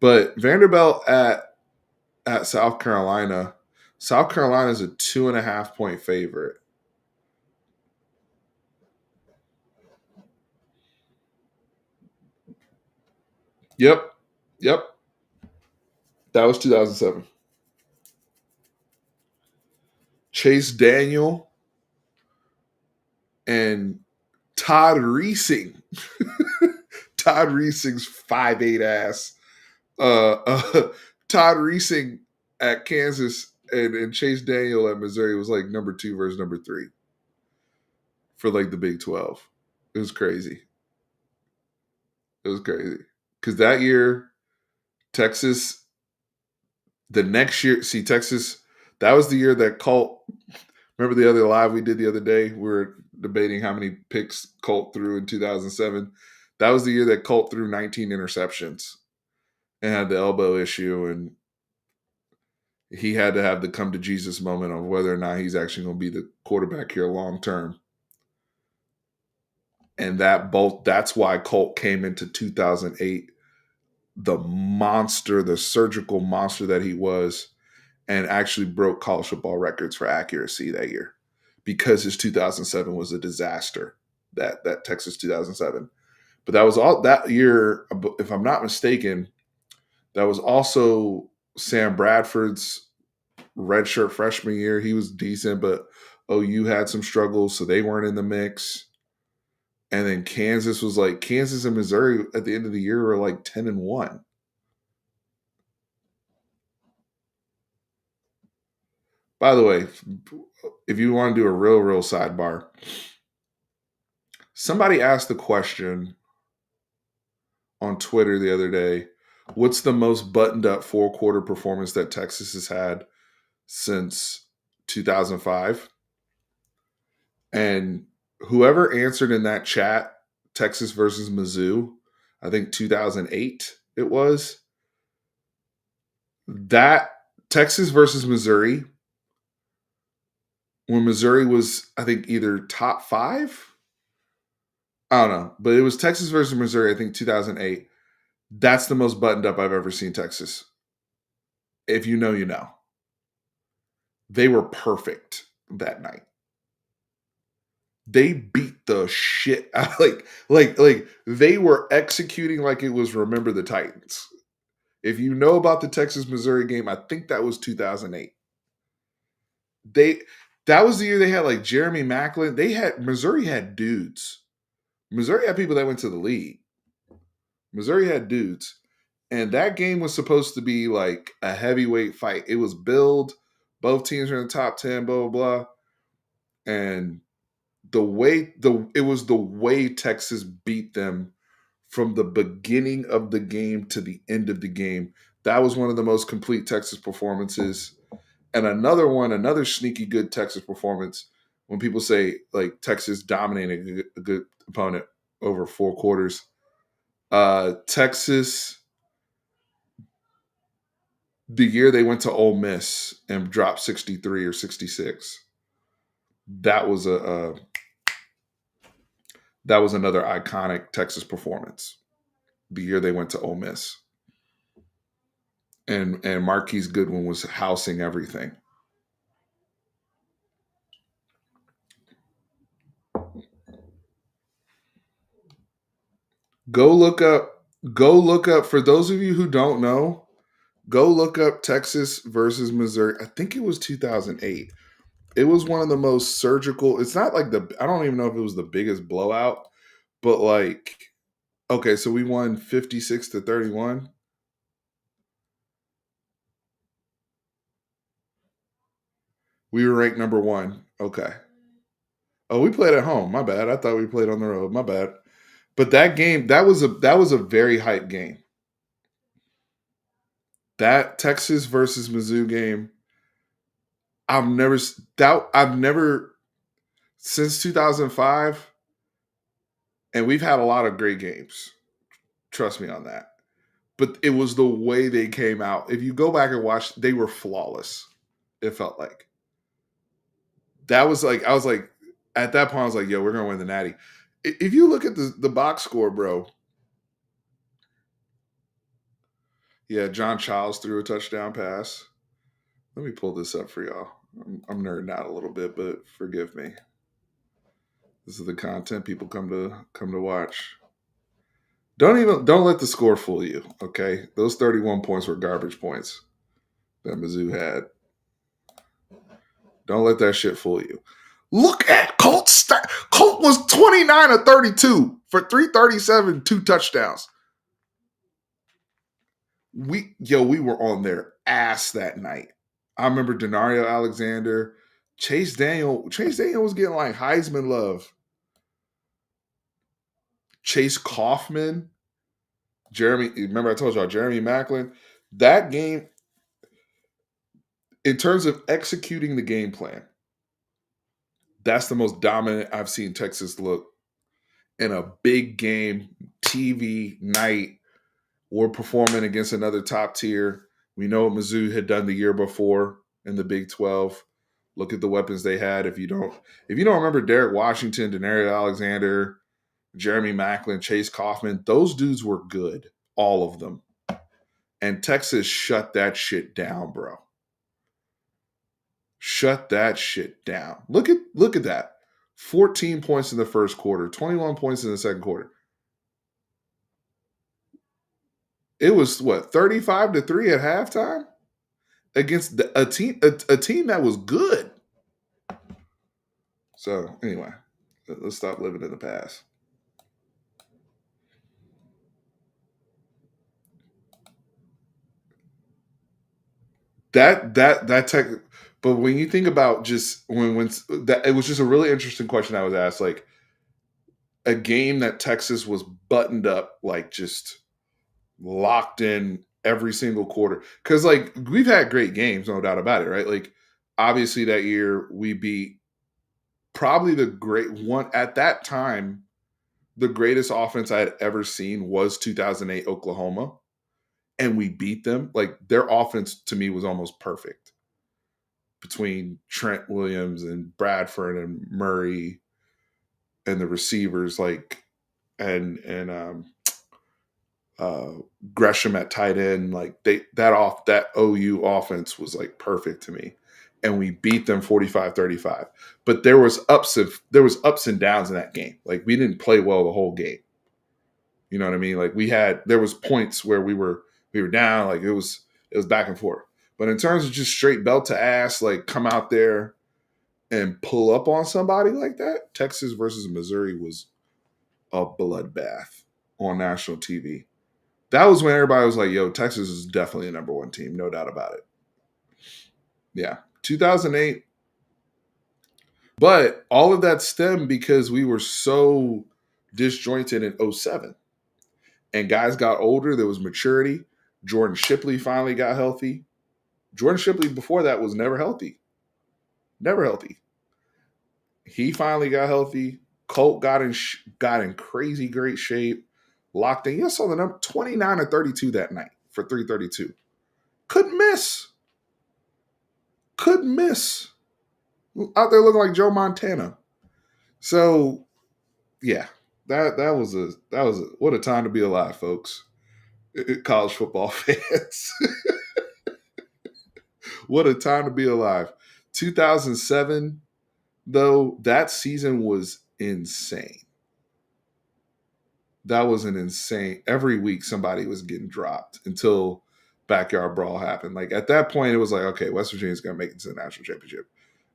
But Vanderbilt at South Carolina. South Carolina is a 2.5-point favorite. Yep. Yep. That was 2007. Chase Daniel and Todd Reesing. Todd Reesing's 5'8" ass. Todd Reesing at Kansas and Chase Daniel at Missouri was like number 2 versus number 3 for like the Big 12. It was crazy. It was crazy. Because that year, Texas, the next year, see, Texas, that was the year that Colt, remember the other live we did the other day? We were debating how many picks Colt threw in 2007. That was the year that Colt threw 19 interceptions and had the elbow issue, and he had to have the come to Jesus moment of whether or not he's actually going to be the quarterback here long term. And that's why Colt came into 2008 the monster, the surgical monster that he was, and actually broke college football records for accuracy that year because his 2007 was a disaster. That Texas 2007, but that was all that year. If I'm not mistaken, that was also Sam Bradford's redshirt freshman year. He was decent, but OU had some struggles, so they weren't in the mix. And then Kansas and Missouri at the end of the year were like 10-1. By the way, if you want to do a real sidebar, somebody asked the question on Twitter the other day, what's the most buttoned up 4-quarter performance that Texas has had since 2005? And whoever answered in that chat, Texas versus Mizzou, I think 2008 it was, that Texas versus Missouri, when Missouri was, I think, either top 5. I don't know, but it was Texas versus Missouri, I think 2008. That's the most buttoned up I've ever seen Texas. If you know, you know. They were perfect that night. They beat the shit out, like they were executing like it was Remember the Titans. If you know about the Texas Missouri game, I think that was 2008. That was the year they had like Jeremy Maclin. Missouri had dudes. Missouri had people that went to the league. Missouri had dudes. And that game was supposed to be like a heavyweight fight. It was billed. Both teams were in the top 10, blah, blah, blah. And it was the way Texas beat them from the beginning of the game to the end of the game. That was one of the most complete Texas performances. And another sneaky good Texas performance, when people say like Texas dominating a good opponent over 4 quarters, Texas, the year they went to Ole Miss and dropped 63 or 66. That was that was another iconic Texas performance. The year they went to Ole Miss, and Marquise Goodwin was housing everything. Go look up. Go look up. For those of you who don't know, go look up Texas versus Missouri. I think it was 2008. It was one of the most surgical. It's not like the. I don't even know if it was the biggest blowout, but like, okay, so we won 56-31. We were ranked number one. Okay. Oh, we played at home. My bad. I thought we played on the road. My bad. But that game, that was a very hype game. That Texas versus Mizzou game, I've never since 2005, and we've had a lot of great games. Trust me on that. But it was the way they came out. If you go back and watch, they were flawless. It felt like that was like I was like at that point I was like, yo, we're gonna win the Natty. If you look at the box score, bro, yeah, John Childs threw a touchdown pass. Let me pull this up for y'all. I'm nerding out a little bit, but forgive me. This is the content people come to watch. Don't let the score fool you. Okay, those 31 points were garbage points that Mizzou had. Don't let that shit fool you. Look at Colt. Colt was 29 or 32 for 337, two touchdowns. We were on their ass that night. I remember Denario Alexander, Chase Daniel. Chase Daniel was getting like Heisman love. Chase Kaufman, Jeremy. Remember I told y'all Jeremy Macklin. That game, in terms of executing the game plan, that's the most dominant I've seen Texas look in a big game, TV night. We're performing against another top tier. We know what Mizzou had done the year before in the Big 12. Look at the weapons they had. If you don't remember Derek Washington, Denario Alexander, Jeremy Macklin, Chase Kaufman, those dudes were good. All of them. And Texas shut that shit down, bro. Shut that shit down. Look at that. 14 points in the first quarter, 21 points in the second quarter. It was what, 35-3 at halftime against a team that was good. So anyway, let's stop living in the past. That tech, but when you think about just when that, it was just a really interesting question I was asked, like a game that Texas was buttoned up, like just locked in every single quarter. Because like we've had great games, no doubt about it, right? Like obviously that year we beat probably the great one at that time. The greatest offense I had ever seen was 2008 Oklahoma, and we beat them. Like their offense to me was almost perfect between Trent Williams and Bradford and Murray and the receivers, like and uh, Gresham at tight end. Like that OU offense was like perfect to me. And we beat them 45-35. But there was ups and downs in that game. Like we didn't play well the whole game. You know what I mean? Like there was points where we were down, like it was back and forth. But in terms of just straight belt to ass, like come out there and pull up on somebody like that, Texas versus Missouri was a bloodbath on national TV. That was when everybody was like, yo, Texas is definitely a number one team, no doubt about it. Yeah. 2008. But all of that stemmed because we were so disjointed in '07. And guys got older. There was maturity. Jordan Shipley finally got healthy. Jordan Shipley before that was never healthy. Never healthy. He finally got healthy. Colt got in crazy great shape. locked in. You saw the number 29 or 32 that night for 332. Couldn't miss. Couldn't miss. Out there looking like Joe Montana. So yeah, that was a what a time to be alive, folks. College football fans. What a time to be alive. 2007, though, that season was insane. That was an insane. Every week somebody was getting dropped until backyard brawl happened. Like at that point, it was like, okay, West Virginia's gonna make it to the national championship,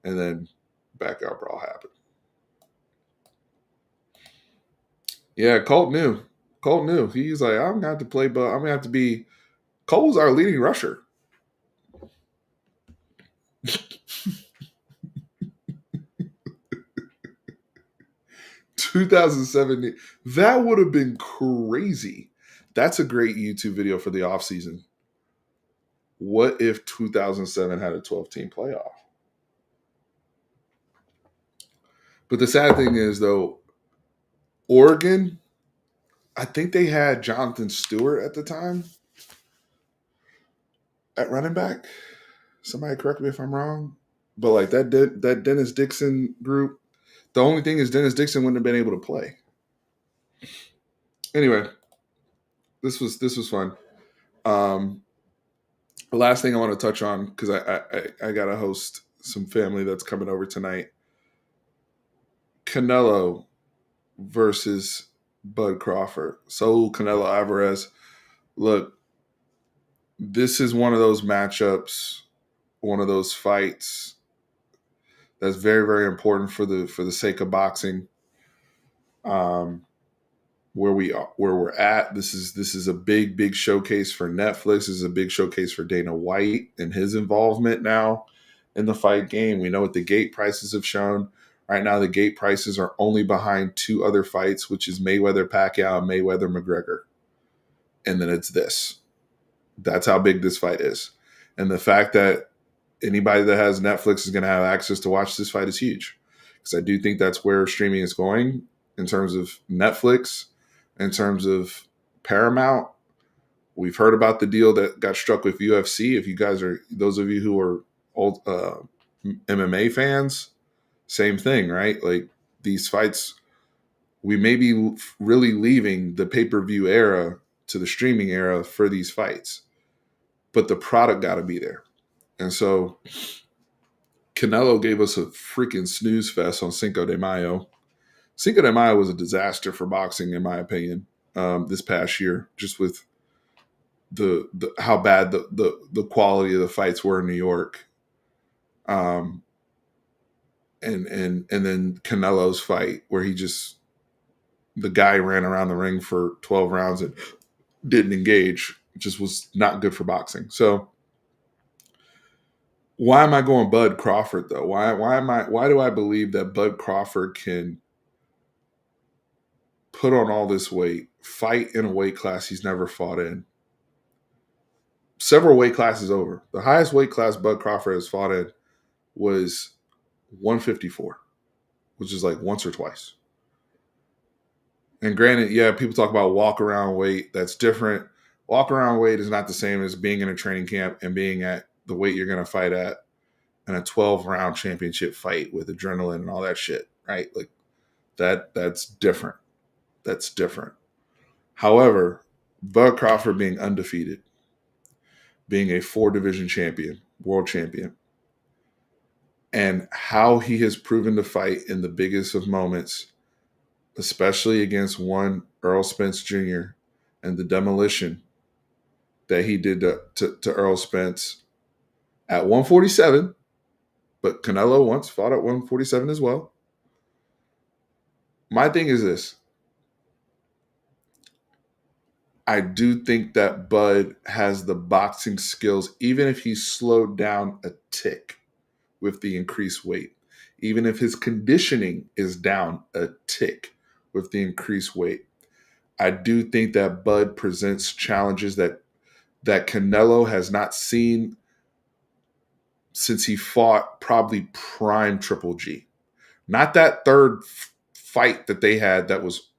and then backyard brawl happened. Yeah, Colt knew. Colt knew. He's like, I'm gonna have to play, but I'm gonna have to be. Colt was our leading rusher. 2017. That would have been crazy. That's a great YouTube video for the offseason. What if 2007 had a 12-team playoff? But the sad thing is, though, Oregon, I think they had Jonathan Stewart at the time at running back. Somebody correct me if I'm wrong. But like that Dennis Dixon group, the only thing is Dennis Dixon wouldn't have been able to play. Anyway, this was fun. The last thing I want to touch on, because I got to host some family that's coming over tonight. Canelo versus Bud Crawford. So Canelo Alvarez. Look, this is one of those matchups, one of those fights that's very, very important for the sake of boxing. Where we're at, this is a big showcase for Netflix. This is a big showcase for Dana White and his involvement now in the fight game. We know what the gate prices have shown. Right now, the gate prices are only behind two other fights, which is Mayweather-Pacquiao and Mayweather-McGregor. And then it's this. That's how big this fight is. And the fact that anybody that has Netflix is going to have access to watch this fight is huge. Because I do think that's where streaming is going in terms of Netflix, in terms of Paramount. We've heard about the deal that got struck with UFC. If you guys are, those of you who are old MMA fans, same thing, right? Like these fights, we may be really leaving the pay-per-view era to the streaming era for these fights, but the product got to be there. And so Canelo gave us a freaking snooze fest on Cinco de Mayo. Cinco de Mayo was a disaster for boxing, in my opinion, this past year, just with the how bad the quality of the fights were in New York. And then Canelo's fight, where the guy ran around the ring for 12 rounds and didn't engage, just was not good for boxing. So why am I going Bud Crawford though? Why do I believe that Bud Crawford can put on all this weight, fight in a weight class he's never fought in? Several weight classes over. The highest weight class Bud Crawford has fought in was 154, which is like once or twice. And granted, yeah, people talk about walk around weight. That's different. Walk around weight is not the same as being in a training camp and being at the weight you're going to fight at in a 12-round championship fight with adrenaline and all that shit, right? Like that's different. That's different. However, Bud Crawford being undefeated, being a 4-division champion, world champion, and how he has proven to fight in the biggest of moments, especially against one Earl Spence Jr. and the demolition that he did to Earl Spence at 147, but Canelo once fought at 147 as well. My thing is this. I do think that Bud has the boxing skills, even if he's slowed down a tick with the increased weight, even if his conditioning is down a tick with the increased weight. I do think that Bud presents challenges that Canelo has not seen since he fought probably prime Triple G. Not that third fight that they had that was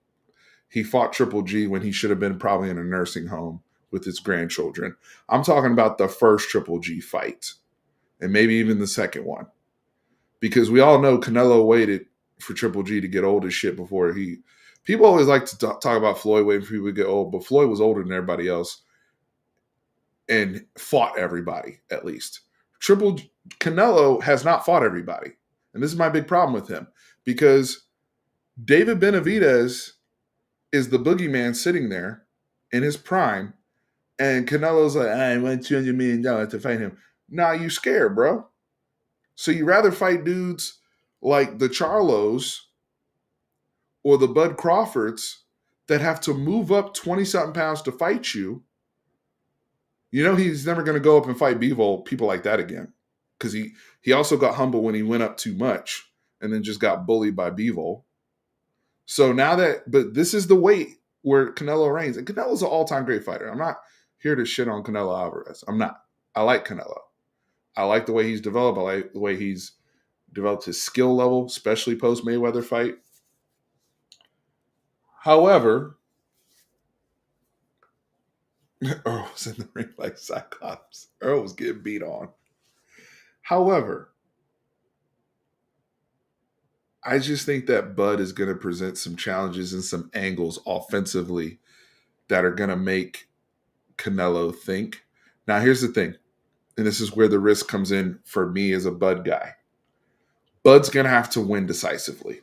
he fought Triple G when he should have been probably in a nursing home with his grandchildren. I'm talking about the first Triple G fight and maybe even the second one. Because we all know Canelo waited for Triple G to get old as shit before he. People always like to talk about Floyd waiting for people to get old, but Floyd was older than everybody else and fought everybody at least. Canelo has not fought everybody, and this is my big problem with him because David Benavidez is the boogeyman sitting there in his prime, and Canelo's like, I want $200 million to fight him. Nah, you scared, bro. So you rather fight dudes like the Charlos or the Bud Crawfords that have to move up 20-something pounds to fight you. You know he's never going to go up and fight Bivol, people like that again. Because he also got humble when he went up too much and then just got bullied by Bivol. So now but this is the weight where Canelo reigns. And Canelo's an all-time great fighter. I'm not here to shit on Canelo Alvarez. I'm not. I like Canelo. I like the way he's developed. I like the way he's developed his skill level, especially post-Mayweather fight. However, Earl was in the ring like Cyclops. Earl was getting beat on. However, I just think that Bud is going to present some challenges and some angles offensively that are going to make Canelo think. Now, here's the thing, and this is where the risk comes in for me as a Bud guy. Bud's going to have to win decisively.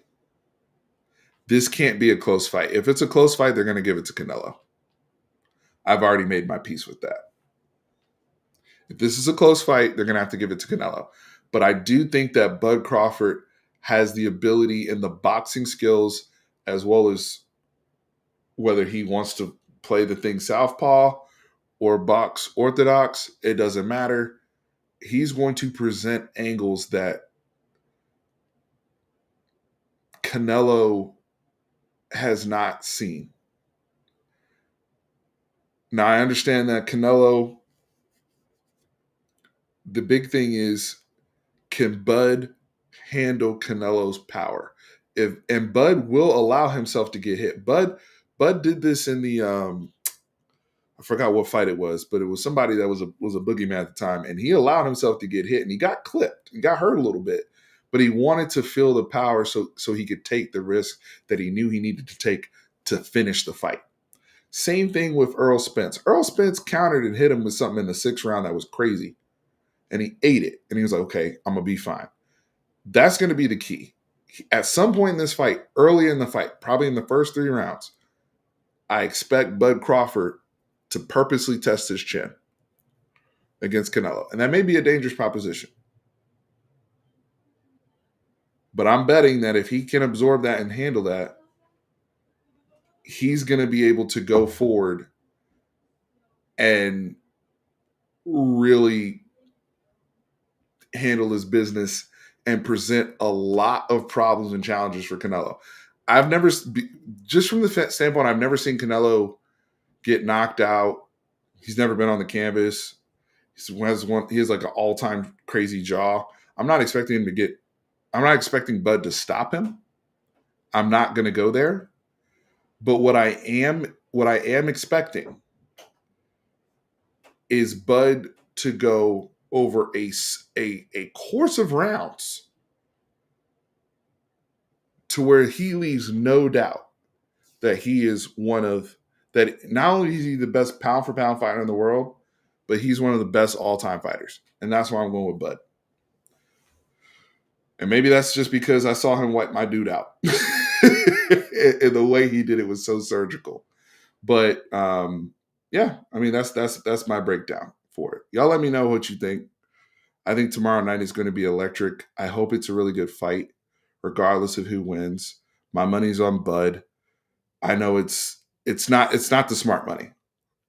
This can't be a close fight. If it's a close fight, they're going to give it to Canelo. I've already made my peace with that. If this is a close fight, they're going to have to give it to Canelo. But I do think that Bud Crawford has the ability and the boxing skills, as well as whether he wants to play the thing southpaw or box orthodox, it doesn't matter. He's going to present angles that Canelo has not seen. Now, I understand that Canelo, the big thing is, can Bud handle Canelo's power? And Bud will allow himself to get hit. Bud did this in the I forgot what fight it was, but it was somebody that was a boogeyman at the time, and he allowed himself to get hit, and he got clipped, he got hurt a little bit, but he wanted to feel the power so he could take the risk that he knew he needed to take to finish the fight. Same thing with Earl Spence. Earl Spence countered and hit him with something in the 6th round that was crazy, and he ate it, and he was like, okay, I'm gonna be fine. That's going to be the key. At some point in this fight, early in the fight, probably in the first 3 rounds, I expect Bud Crawford to purposely test his chin against Canelo. And that may be a dangerous proposition. But I'm betting that if he can absorb that and handle that, he's going to be able to go forward and really handle his business and present a lot of problems and challenges for Canelo. I've never, just from the standpoint, I've never seen Canelo get knocked out. He's never been on the canvas. He has like an all-time crazy jaw. I'm not expecting Bud to stop him. I'm not going to go there. But what I am expecting is Bud to go over a course of rounds to where he leaves no doubt that he is that not only is he the best pound for pound fighter in the world, but he's one of the best all-time fighters. And that's why I'm going with Bud. And maybe that's just because I saw him wipe my dude out. And the way he did it was so surgical. But yeah, I mean, that's my breakdown for it. Y'all let me know what you think. I think tomorrow night is going to be electric. I hope it's a really good fight, regardless of who wins. My money's on Bud. I know it's not the smart money.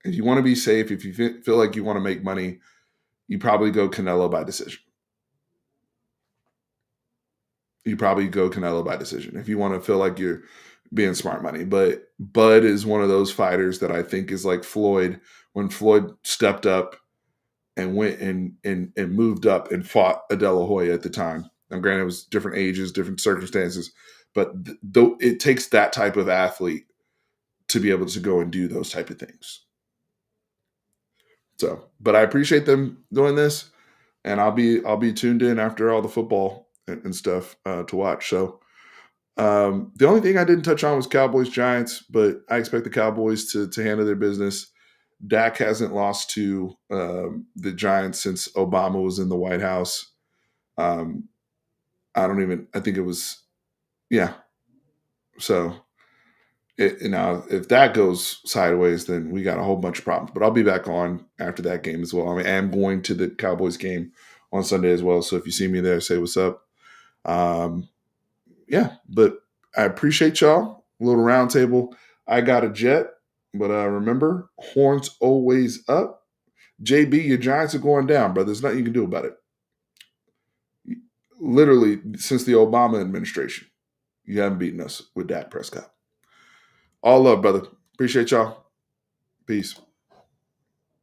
If you want to be safe, if you feel like you want to make money, you probably go Canelo by decision. If you want to feel like you're being smart money. But Bud is one of those fighters that I think is like Floyd, when Floyd stepped up and went and moved up and fought De La Hoya at the time. Now, granted, it was different ages, different circumstances, but it takes that type of athlete to be able to go and do those type of things. So, but I appreciate them doing this, and I'll be tuned in after all the football and stuff to watch. So, the only thing I didn't touch on was Cowboys Giants, but I expect the Cowboys to handle their business. Dak hasn't lost to the Giants since Obama was in the White House. Um, I think it was, yeah. So now, if that goes sideways, then we got a whole bunch of problems. But I'll be back on after that game as well. I mean, I am going to the Cowboys game on Sunday as well. So if you see me there, say what's up. Um, yeah, but I appreciate y'all. A little roundtable. I got a jet, but remember, horns always up. JB, your Giants are going down, brother. There's nothing you can do about it. Literally, since the Obama administration, you haven't beaten us with Dak Prescott. All love, brother. Appreciate y'all. Peace.